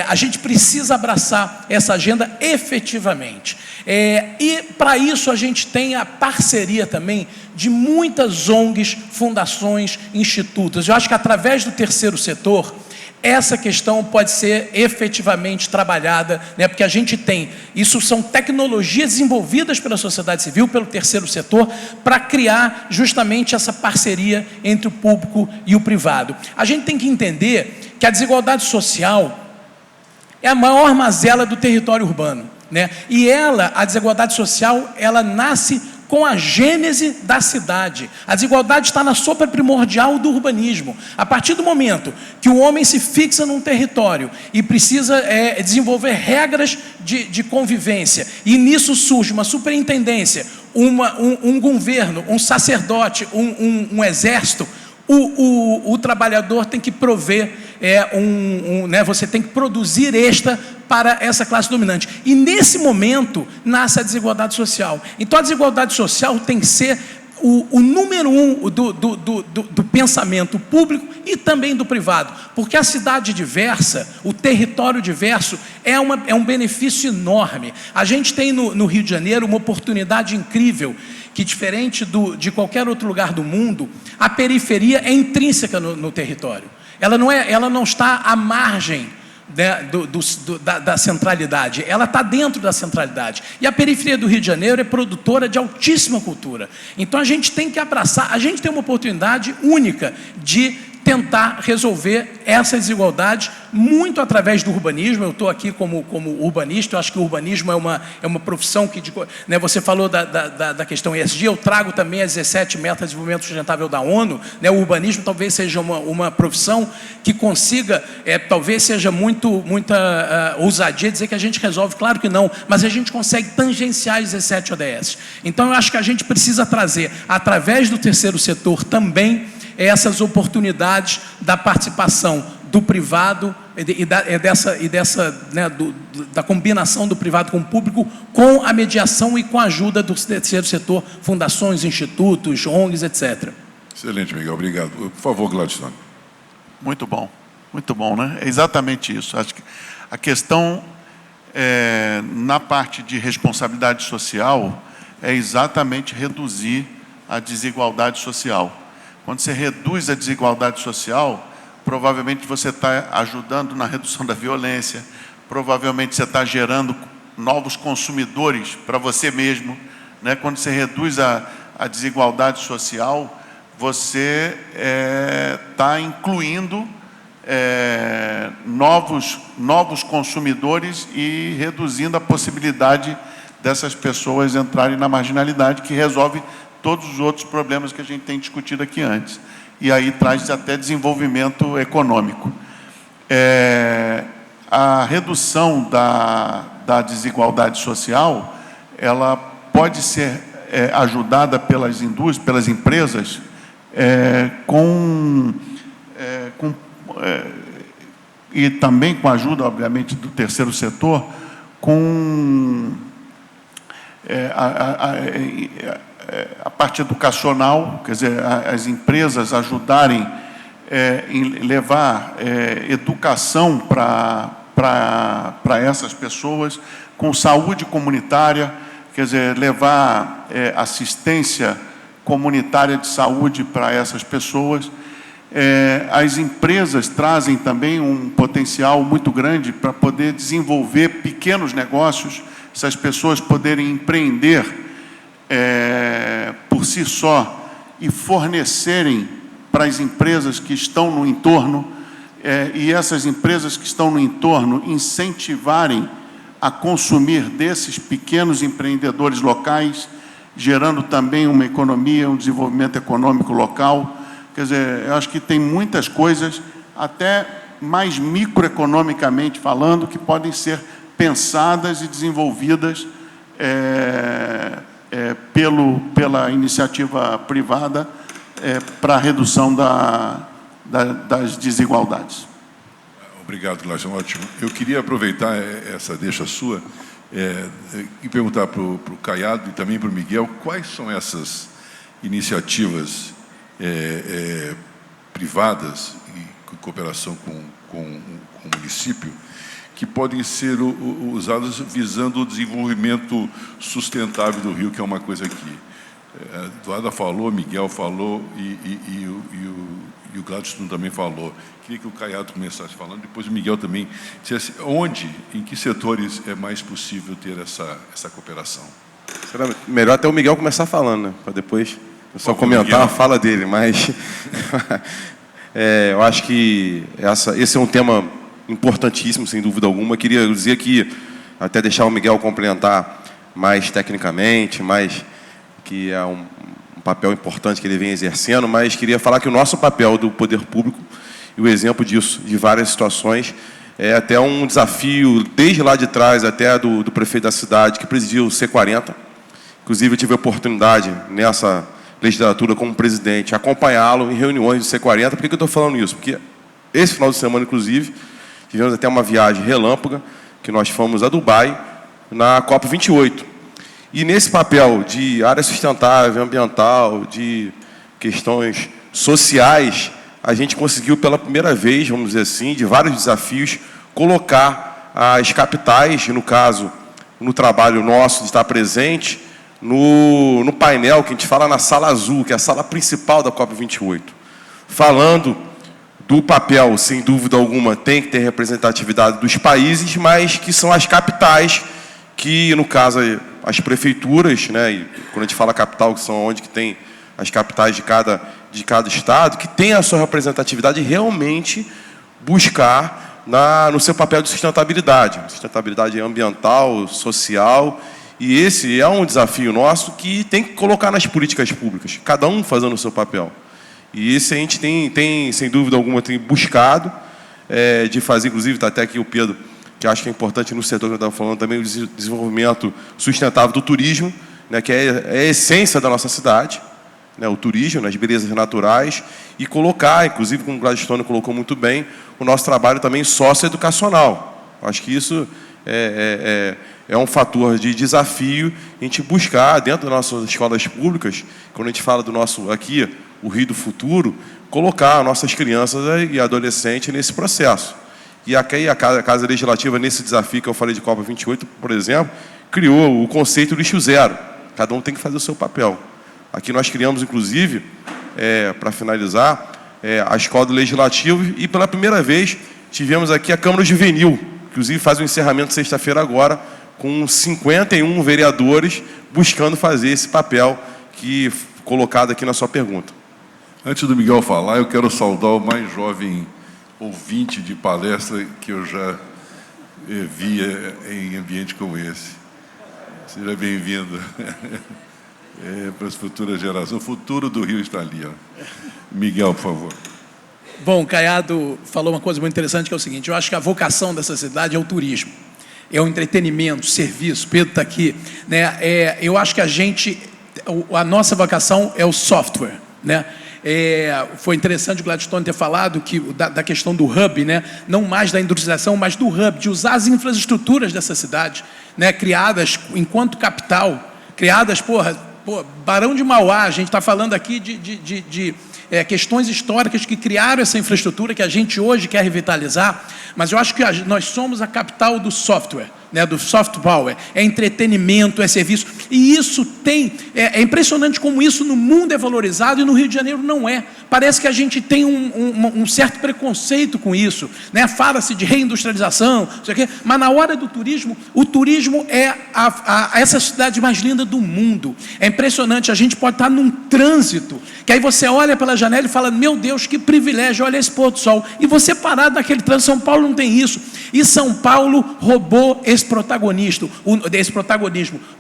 a gente precisa abraçar essa agenda efetivamente. E para isso a gente tem a parceria também de muitas ONGs, fundações, institutos. Eu acho que através do terceiro setor, essa questão pode ser efetivamente trabalhada, né? Porque a gente tem, isso são tecnologias desenvolvidas pela sociedade civil, pelo terceiro setor, para criar justamente essa parceria entre o público e o privado. A gente tem que entender que a desigualdade social é a maior mazela do território urbano, né? E a desigualdade social, ela nasce com a gênese da cidade. A desigualdade está na sopa primordial do urbanismo. A partir do momento que o homem se fixa num território e precisa desenvolver regras de convivência, e nisso surge uma superintendência, um governo, um sacerdote, um exército, o trabalhador tem que prover, né, você tem que produzir para essa classe dominante. E nesse momento nasce a desigualdade social. Então a desigualdade social tem que ser o número 1 do pensamento público e também do privado, porque a cidade diversa, o território diverso é um benefício enorme. A gente tem no Rio de Janeiro uma oportunidade incrível, que diferente de qualquer outro lugar do mundo, a periferia é intrínseca no território. Ela não está à margem, né, da centralidade, ela está dentro da centralidade. E a periferia do Rio de Janeiro é produtora de altíssima cultura. Então a gente tem que abraçar, a gente tem uma oportunidade única de tentar resolver essa desigualdade muito através do urbanismo. Eu estou aqui como urbanista, eu acho que o urbanismo é uma profissão que, né, você falou da questão ESG, eu trago também as 17 metas de desenvolvimento sustentável da ONU, né, o urbanismo talvez seja uma profissão que consiga, talvez seja muita ousadia dizer que a gente resolve, claro que não, mas a gente consegue tangenciar as 17 ODS. Então eu acho que a gente precisa trazer, através do terceiro setor também, essas oportunidades da participação do privado da combinação do privado com o público, com a mediação e com a ajuda do terceiro setor, fundações, institutos, ONGs, etc. Excelente, Miguel, obrigado. Por favor, Gladstone. Muito bom. Muito bom, né? É exatamente isso. Acho que a questão, na parte de responsabilidade social, é exatamente reduzir a desigualdade social. Quando você reduz a desigualdade social, provavelmente você está ajudando na redução da violência, provavelmente você está gerando novos consumidores para você mesmo, né? Quando você reduz a desigualdade social, você está incluindo novos consumidores e reduzindo a possibilidade dessas pessoas entrarem na marginalidade, que resolve todos os outros problemas que a gente tem discutido aqui antes. E aí traz até desenvolvimento econômico. A redução da desigualdade social, ela pode ser ajudada pelas indústrias, pelas empresas, e também com a ajuda, obviamente, do terceiro setor, com a parte educacional, quer dizer, as empresas ajudarem em levar educação para essas pessoas, com saúde comunitária, quer dizer, levar assistência comunitária de saúde para essas pessoas. As empresas trazem também um potencial muito grande para poder desenvolver pequenos negócios, essas pessoas poderem empreender por si só e fornecerem para as empresas que estão no entorno, e essas empresas que estão no entorno incentivarem a consumir desses pequenos empreendedores locais, gerando também uma economia, um desenvolvimento econômico local. Quer dizer, eu acho que tem muitas coisas, até mais microeconomicamente falando, que podem ser pensadas e desenvolvidas pela iniciativa privada para a redução das desigualdades. Obrigado, Gleison, ótimo. Eu queria aproveitar essa deixa sua e perguntar para o Caiado e também para o Miguel, quais são essas iniciativas privadas e cooperação com o município que podem ser usadas visando o desenvolvimento sustentável do Rio, que é uma coisa que Eduarda falou, Miguel falou e o Gladstone também falou. Queria que o Caiado começasse falando, depois o Miguel também dissesse onde, em que setores é mais possível ter essa cooperação. Será melhor até o Miguel começar falando, né? Para depois eu só comentar a fala dele, mas eu acho que esse é um tema importantíssimo, sem dúvida alguma. Eu queria dizer que, até deixar o Miguel complementar mais tecnicamente, mais que é um papel importante que ele vem exercendo, mas queria falar que o nosso papel do poder público, e o exemplo disso, de várias situações, é até um desafio, desde lá de trás, até do prefeito da cidade, que presidiu o C40. Inclusive, eu tive a oportunidade, nessa legislatura, como presidente, acompanhá-lo em reuniões do C40. Por que eu estou falando isso? Porque esse final de semana, inclusive, tivemos até uma viagem relâmpaga, que nós fomos a Dubai, na COP28. E nesse papel de área sustentável, ambiental, de questões sociais, a gente conseguiu pela primeira vez, vamos dizer assim, de vários desafios, colocar as capitais, no caso, no trabalho nosso de estar presente, no painel que a gente fala na sala azul, que é a sala principal da COP28. Falando do papel, sem dúvida alguma, tem que ter representatividade dos países, mas que são as capitais, que, no caso, as prefeituras, né, e quando a gente fala capital, que são onde que tem as capitais de cada estado, que tem a sua representatividade e realmente buscar no seu papel de sustentabilidade ambiental, social, e esse é um desafio nosso que tem que colocar nas políticas públicas, cada um fazendo o seu papel. E esse a gente tem sem dúvida alguma, tem buscado de fazer, inclusive, está até aqui o Pedro, que acho que é importante no setor que eu estava falando também, o desenvolvimento sustentável do turismo, né, que é a essência da nossa cidade, né, o turismo, as belezas naturais, e colocar, inclusive, como o Gladstone colocou muito bem, o nosso trabalho também socioeducacional. Acho que isso é um fator de desafio, a gente buscar, dentro das nossas escolas públicas, quando a gente fala do nosso, aqui, o Rio do futuro, colocar nossas crianças e adolescentes nesse processo. E aqui a Casa Legislativa, nesse desafio que eu falei de Copa 28, por exemplo, criou o conceito do lixo zero. Cada um tem que fazer o seu papel. Aqui nós criamos, inclusive, para finalizar, a Escola do Legislativo, e pela primeira vez tivemos aqui a Câmara Juvenil, inclusive faz o encerramento sexta-feira agora, com 51 vereadores buscando fazer esse papel que colocado aqui na sua pergunta. Antes do Miguel falar, eu quero saudar o mais jovem ouvinte de palestra que eu já vi em ambiente como esse. Seja bem-vindo para as futuras gerações. O futuro do Rio está ali. Ó. Miguel, por favor. Bom, Caiado falou uma coisa muito interessante, que é o seguinte: eu acho que a vocação dessa cidade é o turismo, é o entretenimento, serviço. Pedro está aqui, né? Eu acho que a nossa vocação é o software, né? Foi interessante o Gladstone ter falado da questão do hub, né? Não mais da industrialização, mas do hub, de usar as infraestruturas dessa cidade, né? Criadas enquanto capital, criadas, Barão de Mauá, a gente está falando aqui de questões históricas que criaram essa infraestrutura que a gente hoje quer revitalizar, mas eu acho que nós somos a capital do software, né, do soft power, é entretenimento, é serviço, e isso é impressionante como isso no mundo é valorizado e no Rio de Janeiro não é. Parece que a gente tem um certo preconceito com isso, né? Fala-se de reindustrialização, não sei o quê, mas na hora do turismo, o turismo é essa cidade mais linda do mundo. É impressionante, a gente pode estar num trânsito, que aí você olha pela janela e fala: meu Deus, que privilégio, olha esse pôr do sol, e você parado naquele trânsito. São Paulo não tem isso, e São Paulo roubou esse protagonismo,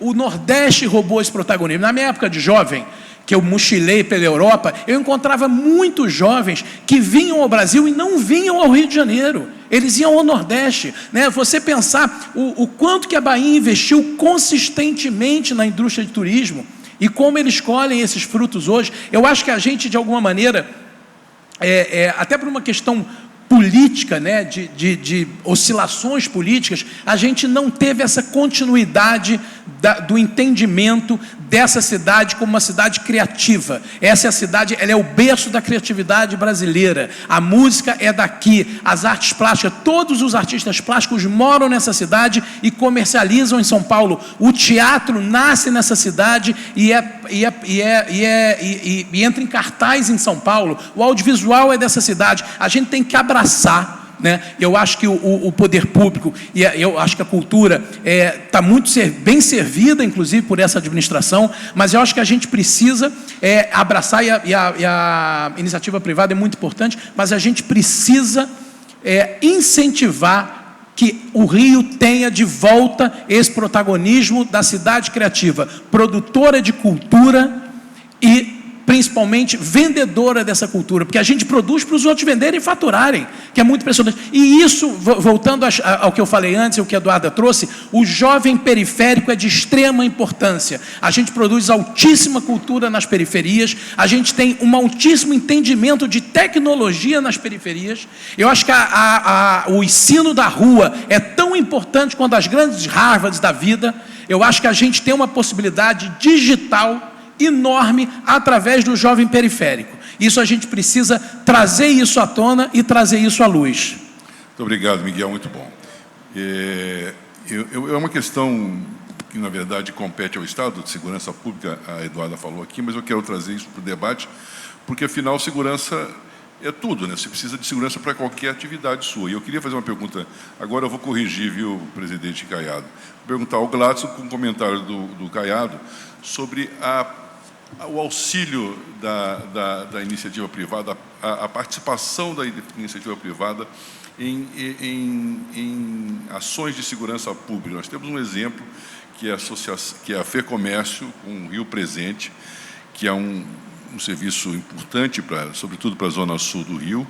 o Nordeste roubou esse protagonismo. Na minha época de jovem, que eu mochilei pela Europa, eu encontrava muitos jovens que vinham ao Brasil e não vinham ao Rio de Janeiro, eles iam ao Nordeste, né? Você pensar o quanto que a Bahia investiu consistentemente na indústria de turismo e como eles colhem esses frutos hoje. Eu acho que a gente, de alguma maneira, até por uma questão política, né, de oscilações políticas, a gente não teve essa continuidade do entendimento dessa cidade como uma cidade criativa. Essa é a cidade, ela é o berço da criatividade brasileira. A música é daqui, as artes plásticas, todos os artistas plásticos moram nessa cidade e comercializam em São Paulo. O teatro nasce nessa cidade e entra em cartaz em São Paulo. O audiovisual é dessa cidade. A gente tem que abraçar, né? Eu acho que o poder público e eu acho que a cultura está muito bem servida, inclusive por essa administração, mas eu acho que a gente precisa abraçar, e a iniciativa privada é muito importante, mas a gente precisa incentivar que o Rio tenha de volta esse protagonismo da cidade criativa, produtora de cultura e principalmente vendedora dessa cultura, porque a gente produz para os outros venderem e faturarem, que é muito impressionante. E isso, voltando ao que eu falei antes, o que a Eduarda trouxe, o jovem periférico é de extrema importância. A gente produz altíssima cultura nas periferias, a gente tem um altíssimo entendimento de tecnologia nas periferias. Eu acho que o ensino da rua é tão importante quanto as grandes Harvards da vida. Eu acho que a gente tem uma possibilidade digital enorme através do jovem periférico. Isso a gente precisa trazer isso à tona e trazer isso à luz. Muito obrigado, Miguel, muito bom. É uma questão que, na verdade, compete ao Estado de Segurança Pública, a Eduarda falou aqui, mas eu quero trazer isso para o debate, porque, afinal, segurança é tudo, né? Você precisa de segurança para qualquer atividade sua. E eu queria fazer uma pergunta, agora eu vou corrigir, viu, presidente Caiado, perguntar ao Gladstone, com um comentário do Caiado, sobre o auxílio da iniciativa privada, a participação da iniciativa privada em ações de segurança pública. Nós temos um exemplo, que é a FEComércio, com o Rio Presente, que é um serviço importante, sobretudo para a zona sul do Rio,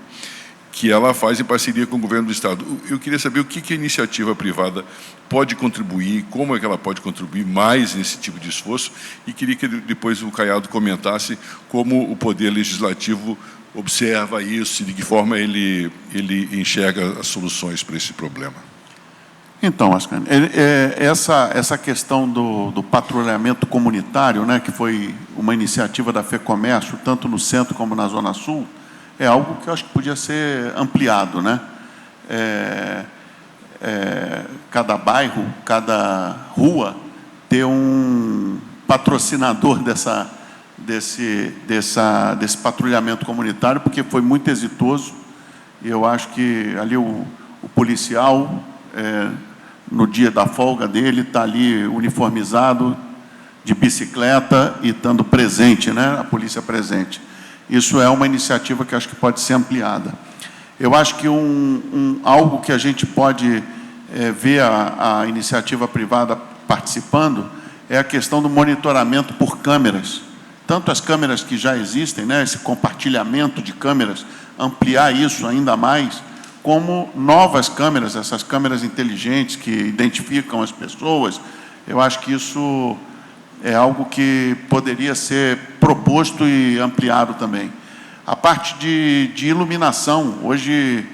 que ela faz em parceria com o governo do Estado. Eu queria saber o que a iniciativa privada pode contribuir, como é que ela pode contribuir mais nesse tipo de esforço, e queria que depois o Caiado comentasse como o Poder Legislativo observa isso e de que forma ele enxerga as soluções para esse problema. Então, Ascani, essa questão do patrulhamento comunitário, né, que foi uma iniciativa da FEComércio, tanto no centro como na Zona Sul, é algo que eu acho que podia ser ampliado, né? Cada bairro, cada rua ter um patrocinador desse patrulhamento comunitário, porque foi muito exitoso. E eu acho que ali o policial, no dia da folga dele, está ali uniformizado, de bicicleta e estando presente, né? A polícia presente. Isso é uma iniciativa que acho que pode ser ampliada. Eu acho que algo que a gente pode ver a iniciativa privada participando é a questão do monitoramento por câmeras. Tanto as câmeras que já existem, né, esse compartilhamento de câmeras, ampliar isso ainda mais, como novas câmeras, essas câmeras inteligentes que identificam as pessoas. Eu acho que isso é algo que poderia ser proposto e ampliado também. A parte de iluminação, hoje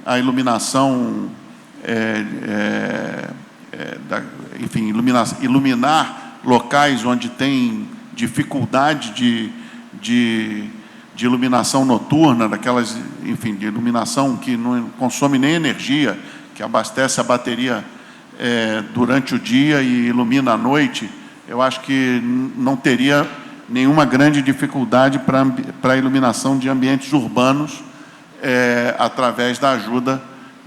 a iluminação, enfim, iluminar locais onde tem dificuldade de iluminação noturna, daquelas, enfim, de iluminação que não consome nem energia, que abastece a bateria durante o dia e ilumina à noite. Eu acho que não teria nenhuma grande dificuldade para a iluminação de ambientes urbanos através da ajuda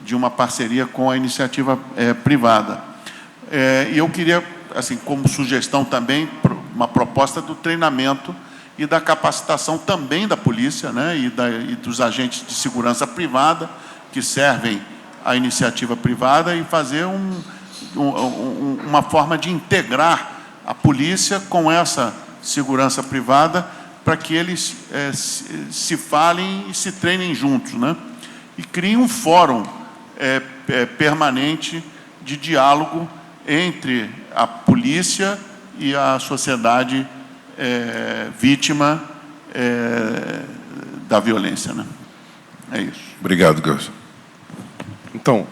de uma parceria com a iniciativa privada. E eu queria, assim, como sugestão também, uma proposta do treinamento e da capacitação também da polícia, né, e dos agentes de segurança privada que servem à iniciativa privada, e fazer uma forma de integrar a polícia com essa segurança privada, para que eles se falem e se treinem juntos, né? E criem um fórum permanente de diálogo entre a polícia e a sociedade vítima da violência, né? É isso. Obrigado, Gerson. Então,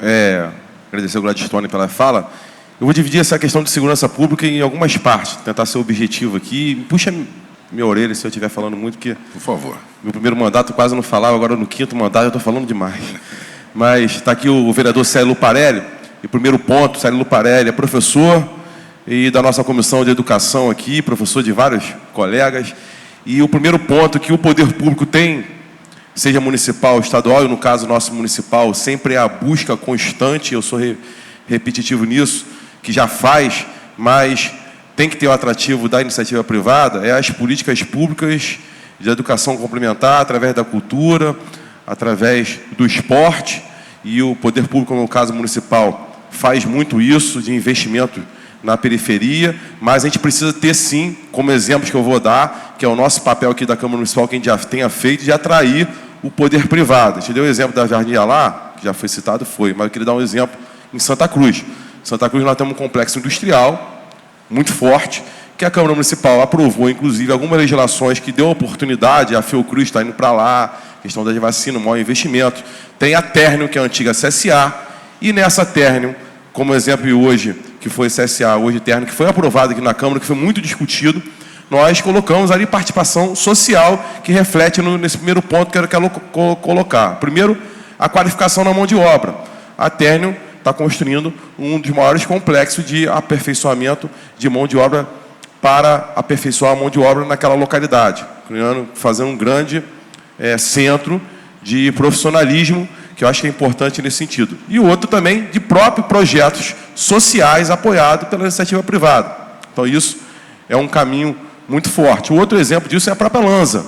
agradecer ao Gladstone pela fala. Eu vou dividir essa questão de segurança pública em algumas partes, tentar ser objetivo aqui. Puxa minha orelha se eu estiver falando muito, porque... Por favor. Meu primeiro mandato quase não falava, agora no quinto mandato eu estou falando demais. Mas está aqui o vereador Célio Luparelli, e o primeiro ponto, Célio Luparelli é professor e da nossa comissão de educação aqui, professor de vários colegas. E o primeiro ponto que o poder público tem, seja municipal ou estadual, e no caso nosso municipal, sempre é a busca constante, eu sou repetitivo nisso, que já faz, mas tem que ter o atrativo da iniciativa privada, é as políticas públicas de educação complementar, através da cultura, através do esporte, e o poder público, no caso municipal, faz muito isso, de investimento na periferia, mas a gente precisa ter, sim, como exemplos que eu vou dar, que é o nosso papel aqui da Câmara Municipal, que a gente já tenha feito, de atrair o poder privado. A gente deu o exemplo da Jardim Alá, que já foi citado, mas eu queria dar um exemplo em Santa Cruz. Em Santa Cruz nós temos um complexo industrial muito forte, que a Câmara Municipal aprovou, inclusive, algumas legislações que deu oportunidade, a Fiocruz está indo para lá, questão da vacina, um maior investimento. Tem a Térnio, que é a antiga CSA, e nessa Térnio, como exemplo hoje, que foi CSA, hoje Térnio, que foi aprovado aqui na Câmara, que foi muito discutido, nós colocamos ali participação social, que reflete nesse primeiro ponto que eu quero colocar. Primeiro, a qualificação na mão de obra. A Térnio está construindo um dos maiores complexos de aperfeiçoamento de mão de obra para aperfeiçoar a mão de obra naquela localidade, fazendo um grande centro de profissionalismo, que eu acho que é importante nesse sentido. E o outro também de próprios projetos sociais apoiados pela iniciativa privada. Então isso é um caminho muito forte. O outro exemplo disso é a própria Lanza,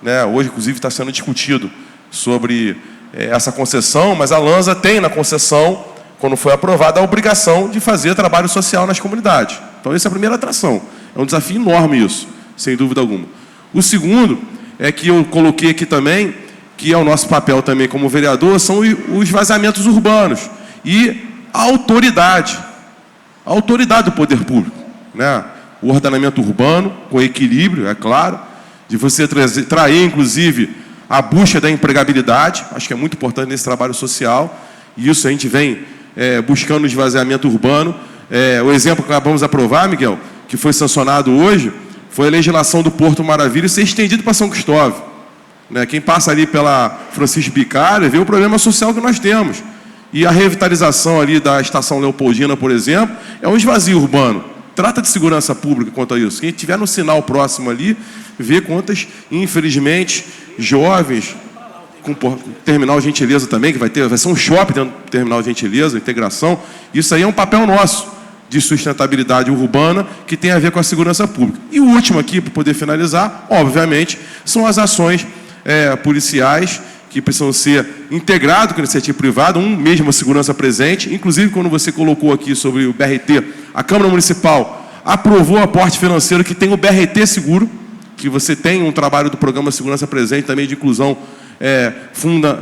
né? Hoje, inclusive, está sendo discutido sobre essa concessão, mas a Lanza tem na concessão, quando foi aprovada, a obrigação de fazer trabalho social nas comunidades. Então essa é a primeira atração. É um desafio enorme isso, sem dúvida alguma. O segundo é que eu coloquei aqui também, que é o nosso papel também como vereador, são os vazamentos urbanos e a autoridade do poder público, né? O ordenamento urbano, com equilíbrio, é claro, de você trazer, inclusive, a busca da empregabilidade, acho que é muito importante nesse trabalho social, e isso a gente vem buscando o esvaziamento urbano. O exemplo que acabamos de aprovar, Miguel, que foi sancionado hoje, foi a legislação do Porto Maravilha ser estendido para São Cristóvão. Quem passa ali pela Francisco Bicalho vê o problema social que nós temos. E a revitalização ali da Estação Leopoldina, por exemplo, é um esvazio urbano. Trata de segurança pública quanto a isso. Quem estiver no sinal próximo ali, vê quantas, infelizmente, jovens, com terminal Gentileza também, que vai ser um shopping dentro do terminal Gentileza, integração. Isso aí é um papel nosso de sustentabilidade urbana que tem a ver com a segurança pública. E o último aqui, para poder finalizar, obviamente, são as ações policiais que precisam ser integrados com a iniciativa privada, mesmo a segurança presente. Inclusive, quando você colocou aqui sobre o BRT, a Câmara Municipal aprovou o aporte financeiro que tem o BRT Seguro, que você tem um trabalho do Programa Segurança Presente, também de inclusão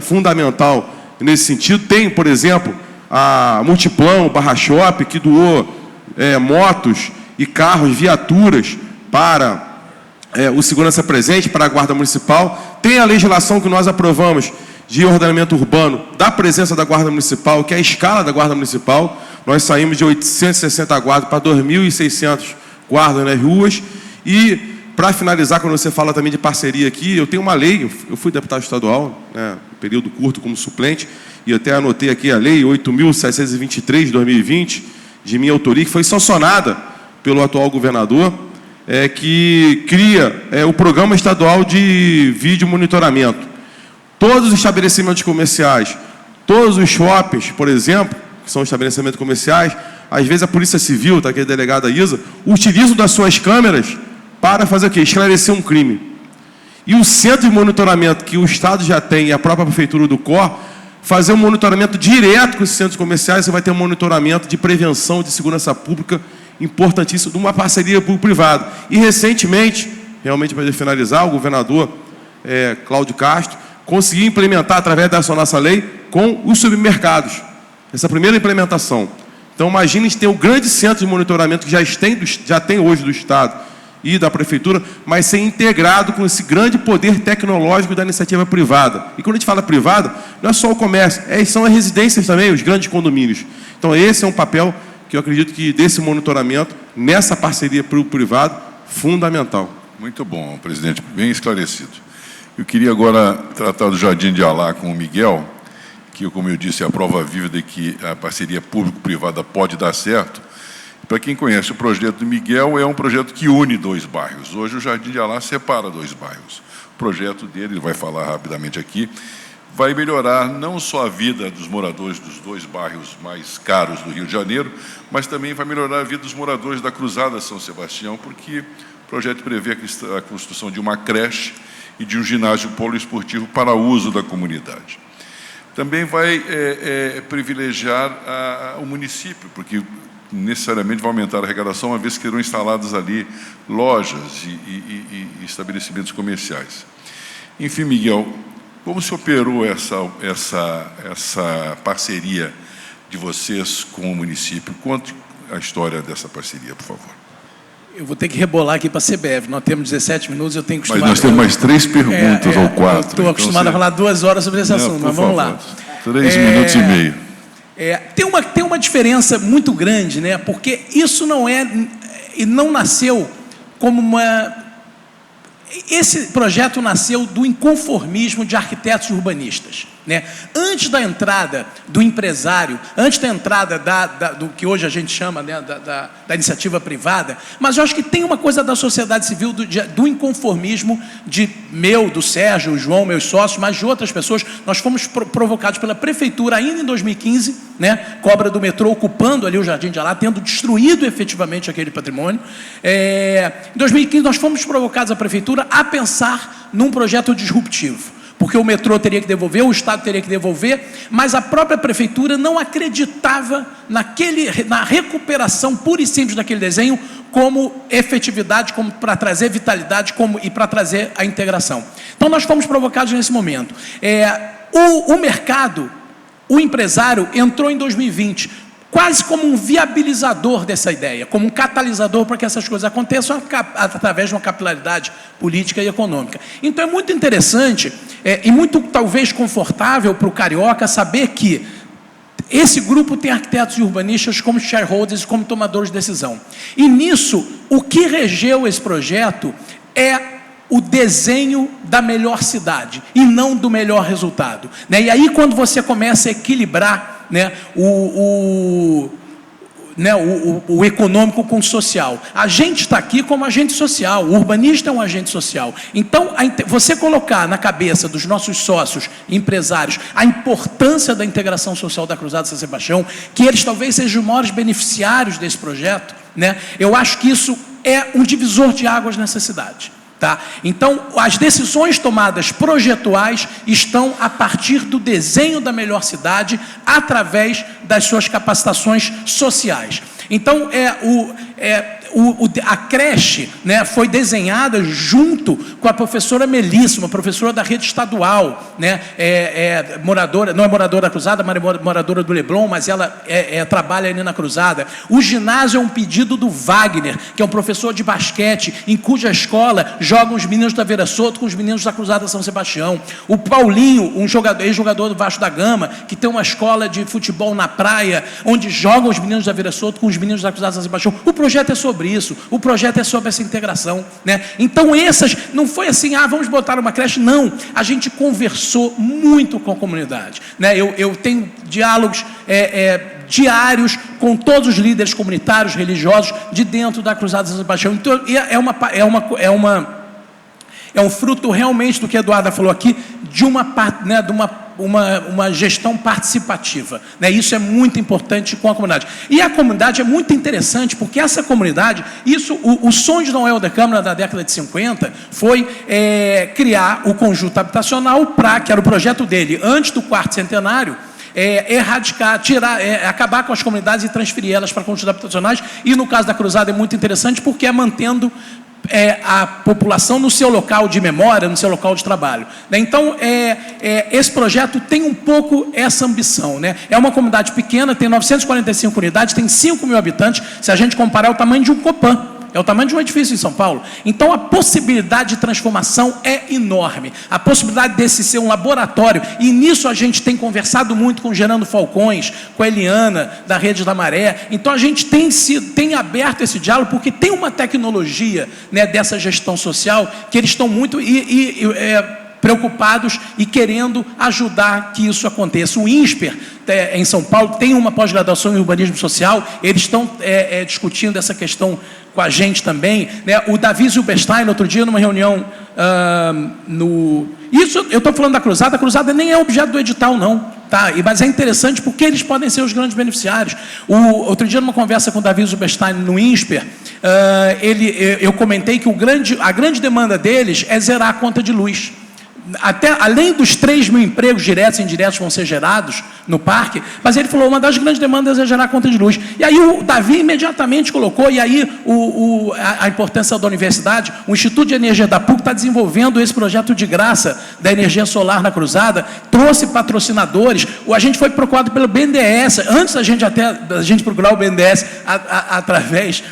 fundamental nesse sentido. Tem, por exemplo, a Multiplan, o Barra Shop, que doou motos e carros, viaturas para o Segurança Presente, para a Guarda Municipal. Tem a legislação que nós aprovamos de ordenamento urbano da presença da Guarda Municipal, que é a escala da Guarda Municipal. Nós saímos de 860 guardas para 2.600 guardas nas ruas. E, para finalizar, quando você fala também de parceria aqui, eu tenho uma lei, eu fui deputado estadual, período curto como suplente, e eu até anotei aqui a lei 8.723 de 2020, de minha autoria, que foi sancionada pelo atual governador, que cria o Programa Estadual de Vídeo Monitoramento. Todos os estabelecimentos comerciais, todos os shoppings, por exemplo, que são estabelecimentos comerciais, às vezes a Polícia Civil, está aqui a delegada Isa, utilizam das suas câmeras para fazer o quê? Esclarecer um crime. E o centro de monitoramento que o Estado já tem, e a própria Prefeitura do COR, fazer um monitoramento direto com os centros comerciais, você vai ter um monitoramento de prevenção de segurança pública importantíssimo, de uma parceria público-privada. E, recentemente, realmente para finalizar, o governador Cláudio Castro conseguiu implementar, através dessa nossa lei, com os supermercados. Essa primeira implementação. Então, imagine ter um grande centro de monitoramento que já tem hoje do Estado e da Prefeitura, mas ser integrado com esse grande poder tecnológico da iniciativa privada. E quando a gente fala privada, não é só o comércio, são as residências também, os grandes condomínios. Então, esse é um papel que eu acredito que desse monitoramento, nessa parceria público-privado, fundamental. Muito bom, presidente, bem esclarecido. Eu queria agora tratar do Jardim de Alá com o Miguel, que, como eu disse, é a prova viva de que a parceria público-privada pode dar certo. Para quem conhece o projeto do Miguel, é um projeto que une dois bairros. Hoje o Jardim de Alá separa dois bairros. O projeto dele, ele vai falar rapidamente aqui, vai melhorar não só a vida dos moradores dos dois bairros mais caros do Rio de Janeiro, mas também vai melhorar a vida dos moradores da Cruzada São Sebastião, porque o projeto prevê a construção de uma creche e de um ginásio poliesportivo para uso da comunidade. Também vai privilegiar o município, porque necessariamente vai aumentar a arrecadação, uma vez que serão instaladas ali lojas e estabelecimentos comerciais. Enfim, Miguel, como se operou essa parceria de vocês com o município? Conte a história dessa parceria, por favor. Eu vou ter que rebolar aqui para a CBF. Nós temos 17 minutos, eu tenho que Mas nós temos mais 3 perguntas ou 4. Estou acostumado a falar 2 horas sobre esse assunto, mas vamos lá. 3 minutos e meio. Tem uma diferença muito grande, né? Porque isso não nasceu como uma... Esse projeto nasceu do inconformismo de arquitetos e urbanistas, né? Antes da entrada do empresário, antes da entrada do que hoje a gente chama, né, da iniciativa privada, mas eu acho que tem uma coisa da sociedade civil, do inconformismo do Sérgio, o João, meus sócios, mas de outras pessoas. Nós fomos provocados pela Prefeitura ainda em 2015, né, cobra do metrô ocupando ali o Jardim de Alá, tendo destruído efetivamente aquele patrimônio. Em 2015 nós fomos provocados, a Prefeitura, a pensar num projeto disruptivo, porque o metrô teria que devolver, o Estado teria que devolver, mas a própria Prefeitura não acreditava na recuperação pura e simples daquele desenho como efetividade, como para trazer vitalidade e para trazer a integração. Então nós fomos provocados nesse momento. O mercado, o empresário entrou em 2020 quase como um viabilizador dessa ideia, como um catalisador para que essas coisas aconteçam através de uma capilaridade política e econômica. Então é muito interessante e muito talvez confortável para o carioca saber que esse grupo tem arquitetos e urbanistas como shareholders, como tomadores de decisão. E nisso, o que regeu esse projeto é o desenho da melhor cidade e não do melhor resultado, né? E aí, quando você começa a equilibrar, né, o econômico com o social. A gente está aqui como agente social, o urbanista é um agente social. Então, você colocar na cabeça dos nossos sócios, empresários, a importância da integração social da Cruzada São Sebastião, que eles talvez sejam os maiores beneficiários desse projeto, né? Eu acho que isso é um divisor de águas nessa cidade. Tá? Então, as decisões tomadas projetuais estão a partir do desenho da melhor cidade, através das suas capacitações sociais. Então, a creche, né, foi desenhada junto com a professora Melissa, uma professora da rede estadual, né, moradora, não é moradora da Cruzada, mas é moradora do Leblon, mas ela trabalha ali na Cruzada. O ginásio é um pedido do Wagner, que é um professor de basquete, em cuja escola jogam os meninos da Vera Soto com os meninos da Cruzada São Sebastião. O Paulinho, um ex-jogador do Vasco da Gama, que tem uma escola de futebol na praia, onde jogam os meninos da Vera Soto com os meninos da Cruzada São Sebastião. O projeto é sobre isso, o projeto é sobre essa integração, né? Então, não foi assim, vamos botar uma creche, não. A gente conversou muito com a comunidade, né? Eu tenho diálogos diários com todos os líderes comunitários, religiosos, de dentro da Cruzada São Sebastião. Então, é um fruto realmente do que a Eduarda falou aqui, de uma gestão participativa, né? Isso é muito importante com a comunidade. E a comunidade é muito interessante, porque essa comunidade, o sonho de Noel da Câmara da década de 50 foi criar o conjunto habitacional que era o projeto dele, antes do 4º centenário, erradicar, acabar com as comunidades e transferir elas para conjuntos habitacionais. E no caso da Cruzada é muito interessante, porque mantendo a população no seu local de memória, no seu local de trabalho, né? Então, esse projeto tem um pouco essa ambição, né? É uma comunidade pequena, tem 945 unidades, tem 5 mil habitantes. Se a gente comparar, é o tamanho de um Copan, é o tamanho de um edifício em São Paulo. Então, a possibilidade de transformação é enorme. A possibilidade desse ser um laboratório, e nisso a gente tem conversado muito com o Gerando Falcões, com a Eliana, da Rede da Maré. Então, a gente tem aberto esse diálogo, porque tem uma tecnologia, né, dessa gestão social, que eles estão muito preocupados e querendo ajudar que isso aconteça. O INSPER, em São Paulo, tem uma pós-graduação em urbanismo social, eles estão discutindo essa questão com a gente também, né? O Davi Zilberstein, outro dia, numa reunião Isso, eu estou falando da Cruzada, a Cruzada nem é objeto do edital, não, tá? Mas é interessante porque eles podem ser os grandes beneficiários. Outro dia, numa conversa com o Davi Zilberstein no INSPER, eu comentei que a grande demanda deles é zerar a conta de luz. Além dos 3 mil empregos diretos e indiretos que vão ser gerados no parque, mas ele falou, uma das grandes demandas é gerar conta de luz. E aí o Davi imediatamente colocou, e aí a importância da universidade, o Instituto de Energia da PUC está desenvolvendo esse projeto de graça da energia solar na Cruzada, trouxe patrocinadores, a gente foi procurado pelo BNDES, antes da gente procurar o BNDES através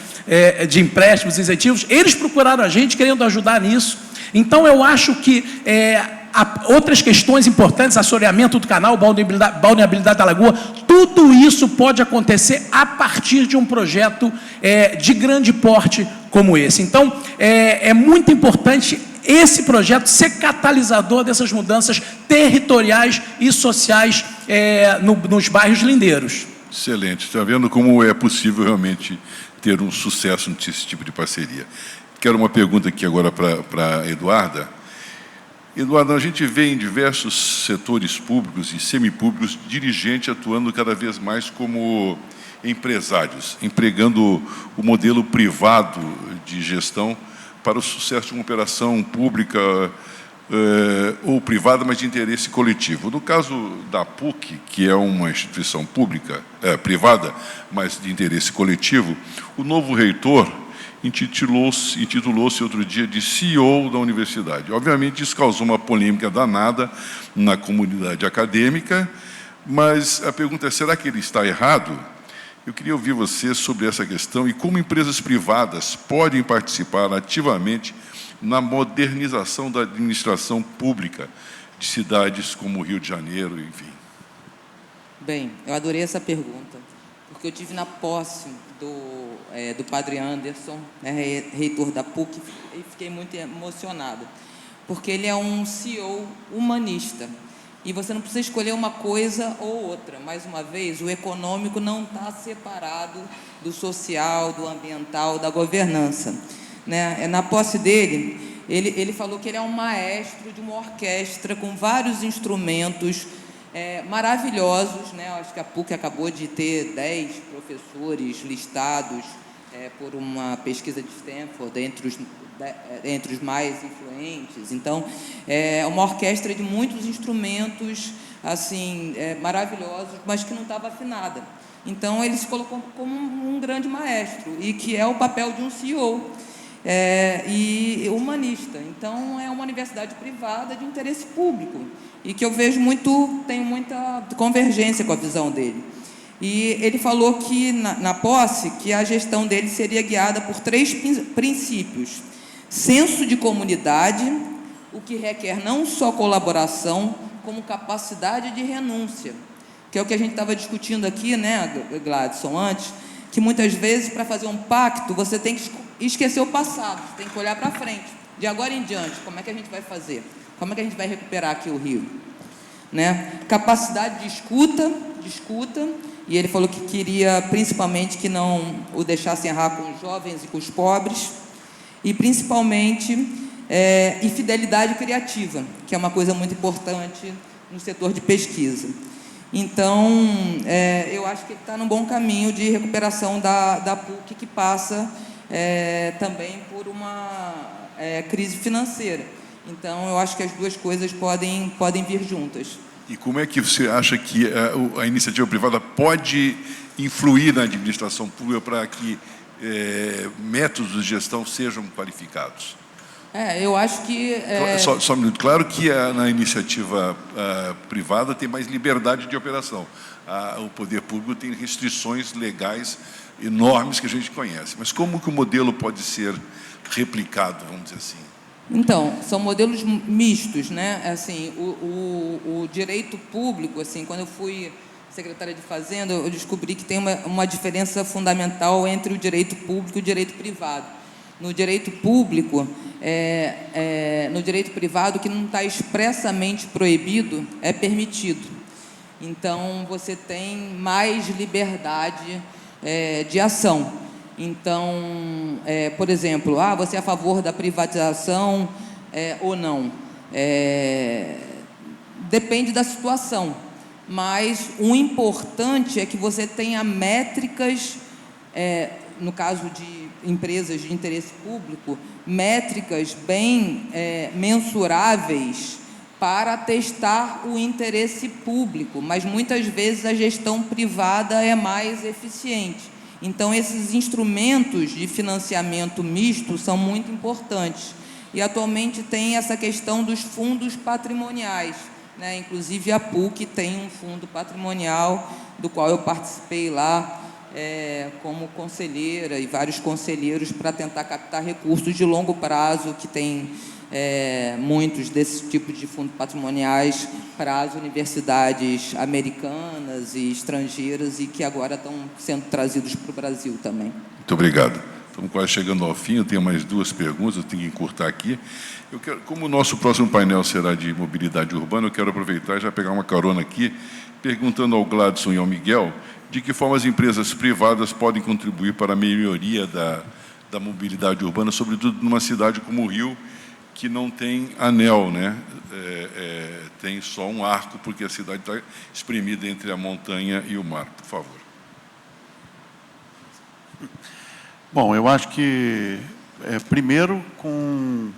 de empréstimos, incentivos, eles procuraram a gente querendo ajudar nisso. Então, eu acho que outras questões importantes, assoreamento do canal, balneabilidade da lagoa, tudo isso pode acontecer a partir de um projeto de grande porte como esse. Então, é muito importante esse projeto ser catalisador dessas mudanças territoriais e sociais nos bairros lindeiros. Excelente. Está vendo como é possível realmente ter um sucesso nesse tipo de parceria. Quero uma pergunta aqui agora para a Eduarda. Eduarda, a gente vê em diversos setores públicos e semipúblicos dirigentes atuando cada vez mais como empresários, empregando o modelo privado de gestão para o sucesso de uma operação pública ou privada, mas de interesse coletivo. No caso da PUC, que é uma instituição pública, privada, mas de interesse coletivo, o novo reitor intitulou-se outro dia de CEO da universidade. Obviamente, isso causou uma polêmica danada na comunidade acadêmica, mas a pergunta é, será que ele está errado? Eu queria ouvir você sobre essa questão e como empresas privadas podem participar ativamente na modernização da administração pública de cidades como o Rio de Janeiro, enfim. Bem, eu adorei essa pergunta, porque eu tive na posse do padre Anderson, né, reitor da PUC, e fiquei muito emocionada, porque ele é um CEO humanista, e você não precisa escolher uma coisa ou outra. Mais uma vez, o econômico não está separado do social, do ambiental, da governança, né? Na posse dele, ele falou que ele é um maestro de uma orquestra com vários instrumentos maravilhosos, né? Acho que a PUC acabou de ter 10 professores listados por uma pesquisa de Stanford entre os mais influentes. Então, é uma orquestra de muitos instrumentos assim maravilhosos, mas que não estava afinada. Então, ele se colocou como um grande maestro, e que é o papel de um CEO e humanista. Então, é uma universidade privada de interesse público, e que eu vejo tenho muita convergência com a visão dele. E ele falou que, na posse, que a gestão dele seria guiada por 3 princípios: senso de comunidade, o que requer não só colaboração, como capacidade de renúncia, que é o que a gente estava discutindo aqui, né, Gladson, antes, que muitas vezes, para fazer um pacto, você tem que esquecer o passado, você tem que olhar para frente. De agora em diante, como é que a gente vai fazer? Como é que a gente vai recuperar aqui o Rio? Né? Capacidade de escuta, e ele falou que queria, principalmente, que não o deixassem errar com os jovens e com os pobres, e, principalmente, e fidelidade criativa, que é uma coisa muito importante no setor de pesquisa. Então, eu acho que ele está num bom caminho de recuperação da PUC, que passa também por uma crise financeira. Então, eu acho que as duas coisas podem vir juntas. E como é que você acha que a iniciativa privada pode influir na administração pública para que métodos de gestão sejam qualificados? Eu acho que... Só um minuto. Claro que na iniciativa privada tem mais liberdade de operação. O poder público tem restrições legais enormes que a gente conhece. Mas como que o modelo pode ser replicado, vamos dizer assim? Então, são modelos mistos, né? Assim, o direito público, assim, quando eu fui secretária de Fazenda, eu descobri que tem uma diferença fundamental entre o direito público e o direito privado. No direito público, no direito privado, o que não está expressamente proibido é permitido. Então, você tem mais liberdade de ação. Então, por exemplo, você é a favor da privatização ou não? Depende da situação, mas o importante é que você tenha métricas, no caso de empresas de interesse público, métricas bem mensuráveis para testar o interesse público, mas muitas vezes a gestão privada é mais eficiente. Então, esses instrumentos de financiamento misto são muito importantes. E, atualmente, tem essa questão dos fundos patrimoniais, né? Inclusive, a PUC tem um fundo patrimonial, do qual eu participei lá como conselheira, e vários conselheiros, para tentar captar recursos de longo prazo, que tem muitos desses tipos de fundos patrimoniais para as universidades americanas e estrangeiras, e que agora estão sendo trazidos para o Brasil também. Muito obrigado. Estamos quase chegando ao fim, eu tenho mais 2 perguntas, eu tenho que encurtar aqui. Como o nosso próximo painel será de mobilidade urbana, eu quero aproveitar e já pegar uma carona aqui, perguntando ao Gladson e ao Miguel de que forma as empresas privadas podem contribuir para a melhoria da mobilidade urbana, sobretudo numa cidade como o Rio, que não tem anel, né? Tem só um arco, porque a cidade está espremida entre a montanha e o mar. Por favor. Bom, eu acho que, primeiro, com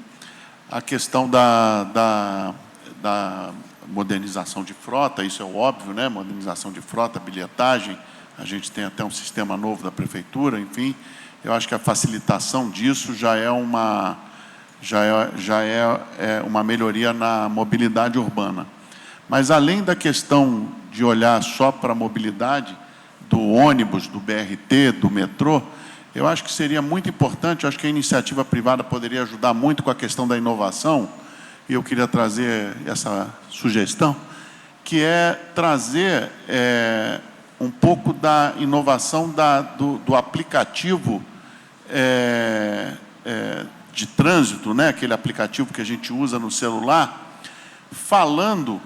a questão da modernização de frota, isso é óbvio, né? Modernização de frota, bilhetagem, a gente tem até um sistema novo da prefeitura, enfim, eu acho que a facilitação disso já é uma melhoria na mobilidade urbana. Mas, além da questão de olhar só para a mobilidade do ônibus, do BRT, do metrô, eu acho que seria muito importante, eu acho que a iniciativa privada poderia ajudar muito com a questão da inovação, e eu queria trazer essa sugestão, que é trazer um pouco da inovação do aplicativo de trânsito, né? Aquele aplicativo que a gente usa no celular, falando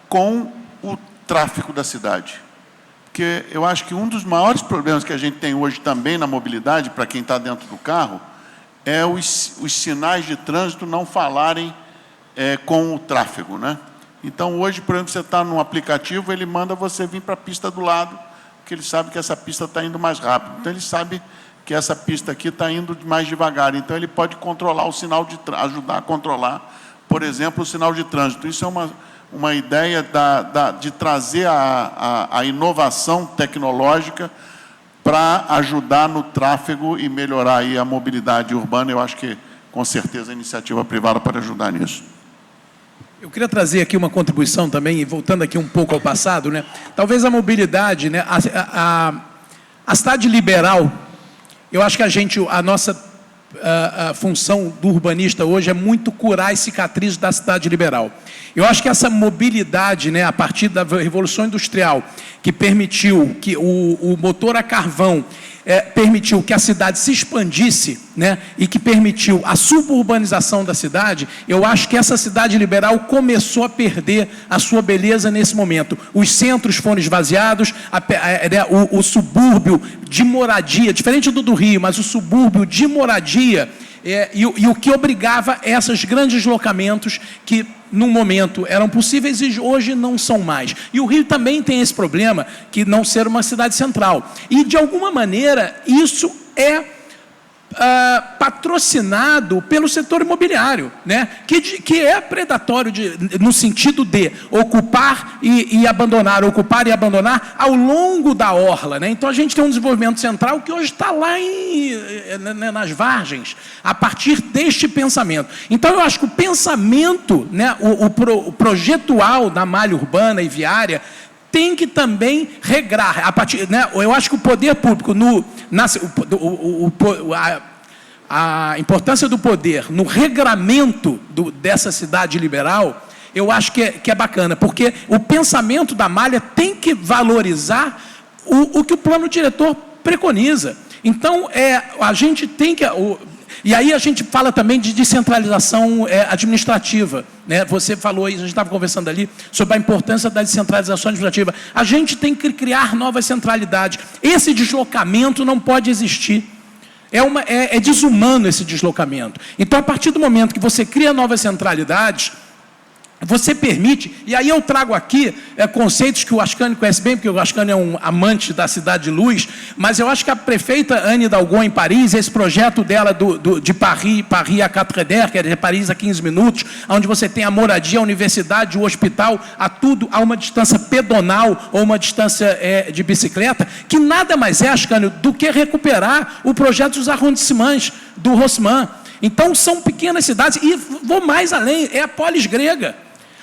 com o tráfego da cidade. Porque eu acho que um dos maiores problemas que a gente tem hoje também na mobilidade, para quem está dentro do carro, é os sinais de trânsito não falarem com o tráfego, né? Então, hoje, por exemplo, você está num aplicativo, ele manda você vir para a pista do lado, porque ele sabe que essa pista está indo mais rápido. Então, ele sabe que essa pista aqui está indo mais devagar. Então, ele pode controlar o sinal de ajudar a controlar, por exemplo, o sinal de trânsito. Isso é uma ideia de trazer a inovação tecnológica para ajudar no tráfego e melhorar aí a mobilidade urbana. Eu acho que, com certeza, a iniciativa privada pode ajudar nisso. Eu queria trazer aqui uma contribuição também, e voltando aqui um pouco ao passado, né? Talvez a mobilidade, né? A cidade liberal, eu acho que a nossa função do urbanista hoje é muito curar as cicatrizes da cidade liberal. Eu acho que essa mobilidade, né, a partir da Revolução Industrial, que permitiu que o motor a carvão permitiu que a cidade se expandisse, né, e que permitiu a suburbanização da cidade, eu acho que essa cidade liberal começou a perder a sua beleza nesse momento. Os centros foram esvaziados, o subúrbio de moradia, diferente do Rio, mas o subúrbio de moradia, e o que obrigava esses grandes deslocamentos que, num momento, eram possíveis e hoje não são mais. E o Rio também tem esse problema, que não ser uma cidade central. E, de alguma maneira, isso é patrocinado pelo setor imobiliário, né? que é predatório no sentido de ocupar e abandonar, ocupar e abandonar ao longo da orla, né? Então a gente tem um desenvolvimento central que hoje está lá nas vargens, a partir deste pensamento. Então eu acho que o pensamento, né, o projetual da malha urbana e viária tem que também regrar. Né, eu acho que o poder público, a importância do poder no regramento dessa cidade liberal, eu acho que é bacana, porque o pensamento da malha tem que valorizar o que o plano diretor preconiza. Então, a gente tem que... E aí a gente fala também de descentralização administrativa, né? Você falou, a gente estava conversando ali, sobre a importância da descentralização administrativa. A gente tem que criar novas centralidades. Esse deslocamento não pode existir. É desumano esse deslocamento. Então, a partir do momento que você cria novas centralidades, você permite, e aí eu trago aqui conceitos que o Ascani conhece bem, porque o Ascani é um amante da Cidade de Luz, mas eu acho que a prefeita Anne Hidalgo, em Paris, esse projeto dela de Paris à Quatre-Dères, que é de Paris a 15 minutos, onde você tem a moradia, a universidade, o hospital, a uma distância pedonal ou uma distância de bicicleta, que nada mais é, Ascani, do que recuperar o projeto dos arrondissements do Haussmann. Então, são pequenas cidades, e vou mais além, é a polis grega.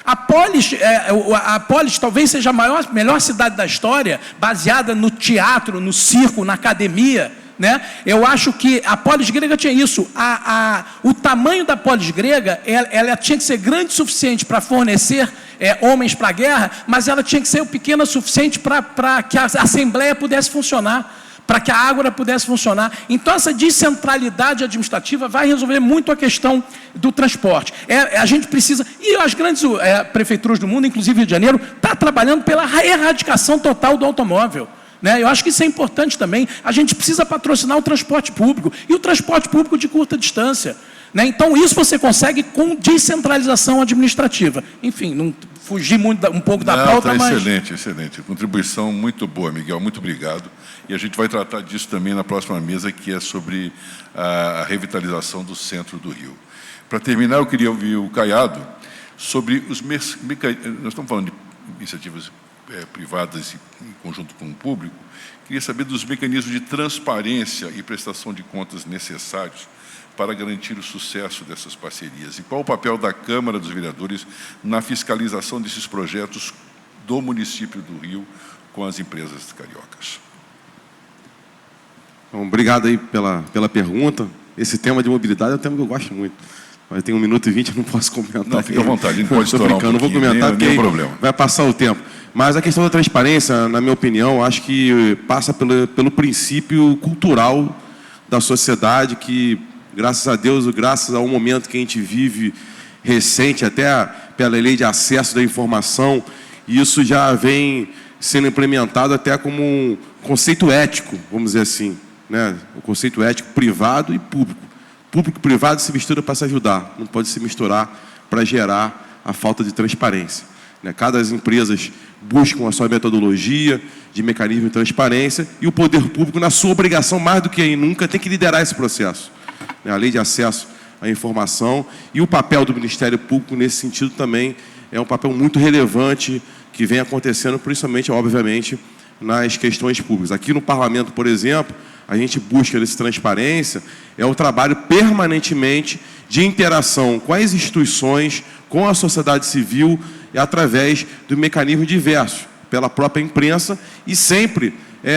A polis talvez seja a melhor cidade da história, baseada no teatro, no circo, na academia, né? Eu acho que a polis grega tinha isso. O tamanho da polis grega, ela tinha que ser grande o suficiente para fornecer homens para a guerra, mas ela tinha que ser pequena o suficiente para que a Assembleia pudesse funcionar, para que a Ágora pudesse funcionar. Então, essa descentralidade administrativa vai resolver muito a questão do transporte. A gente precisa... E as grandes prefeituras do mundo, inclusive Rio de Janeiro, está trabalhando pela erradicação total do automóvel, né? Eu acho que isso é importante também. A gente precisa patrocinar o transporte público, e o transporte público de curta distância, né? Então, isso você consegue com descentralização administrativa. Enfim, não fugi um pouco da pauta, mas... Excelente. Contribuição muito boa, Miguel. Muito obrigado. E a gente vai tratar disso também na próxima mesa, que é sobre a revitalização do centro do Rio. Para terminar, eu queria ouvir o Caiado sobre os mecanismos. Nós estamos falando de iniciativas privadas em conjunto com o público. Queria saber dos mecanismos de transparência e prestação de contas necessários para garantir o sucesso dessas parcerias. E qual o papel da Câmara dos Vereadores na fiscalização desses projetos do município do Rio com as empresas cariocas? Bom, obrigado aí pela pergunta. Esse tema de mobilidade é um tema que eu gosto muito. Mas tem 1 minuto e 20, eu não posso comentar. Não, fica à vontade, a gente pode Estou estourar brincando, não vou comentar porque nenhum problema. vai passar o tempo. Mas a questão da transparência, na minha opinião, acho que passa pelo princípio cultural da sociedade que, graças a Deus, graças ao momento que a gente vive recente, até pela lei de acesso da informação, isso já vem sendo implementado até como um conceito ético, vamos dizer assim, né? O conceito ético privado e público. Público e privado se mistura para se ajudar, não pode se misturar para gerar a falta de transparência. Cada das empresas buscam a sua metodologia de mecanismo de transparência e o poder público, na sua obrigação, mais do que aí nunca, tem que liderar esse processo. A lei de acesso à informação e o papel do Ministério Público nesse sentido também é um papel muito relevante que vem acontecendo, principalmente, obviamente, nas questões públicas. Aqui no Parlamento, por exemplo, a gente busca essa transparência, é o trabalho permanentemente de interação com as instituições, com a sociedade civil e através do mecanismo diversos, pela própria imprensa e sempre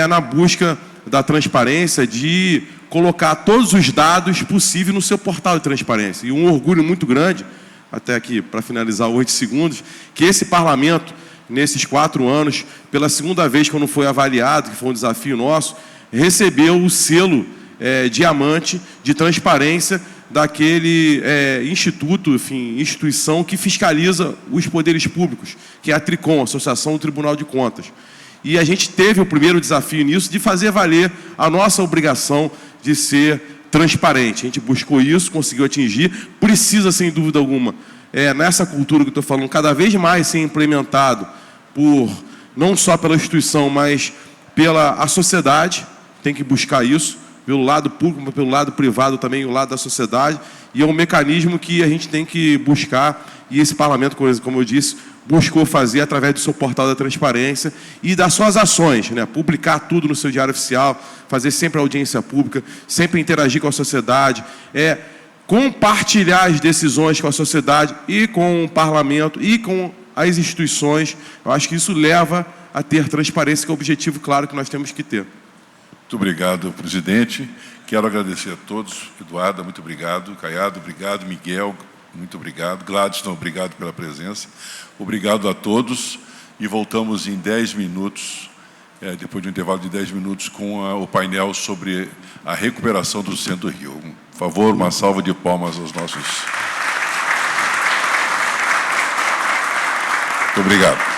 na busca da transparência, de colocar todos os dados possíveis no seu portal de transparência. E um orgulho muito grande, até aqui para finalizar 8 segundos, que esse Parlamento, nesses 4 anos, pela segunda vez quando foi avaliado, que foi um desafio nosso, recebeu o selo diamante de transparência daquele instituto, enfim, instituição que fiscaliza os poderes públicos, que é a Tricom, Associação do Tribunal de Contas. E a gente teve o primeiro desafio nisso, de fazer valer a nossa obrigação de ser transparente. A gente buscou isso, conseguiu atingir, precisa, sem dúvida alguma, nessa cultura que eu estou falando, cada vez mais ser implementado não só pela instituição, mas pela sociedade, tem que buscar isso, pelo lado público, mas pelo lado privado também, o lado da sociedade, e é um mecanismo que a gente tem que buscar, e esse Parlamento, como eu disse, buscou fazer através do seu portal da transparência e das suas ações, né? Publicar tudo no seu diário oficial, fazer sempre audiência pública, sempre interagir com a sociedade, compartilhar as decisões com a sociedade e com o Parlamento e com as instituições. Eu acho que isso leva a ter transparência, que é o objetivo claro que nós temos que ter. Muito obrigado, presidente. Quero agradecer a todos. Eduarda, muito obrigado. Caiado, obrigado. Miguel, muito obrigado. Gladstone, obrigado pela presença. Obrigado a todos. E voltamos em 10 minutos, depois de um intervalo de 10 minutos, com o painel sobre a recuperação do Centro do Rio. Por favor, uma salva de palmas aos nossos... Muito obrigado.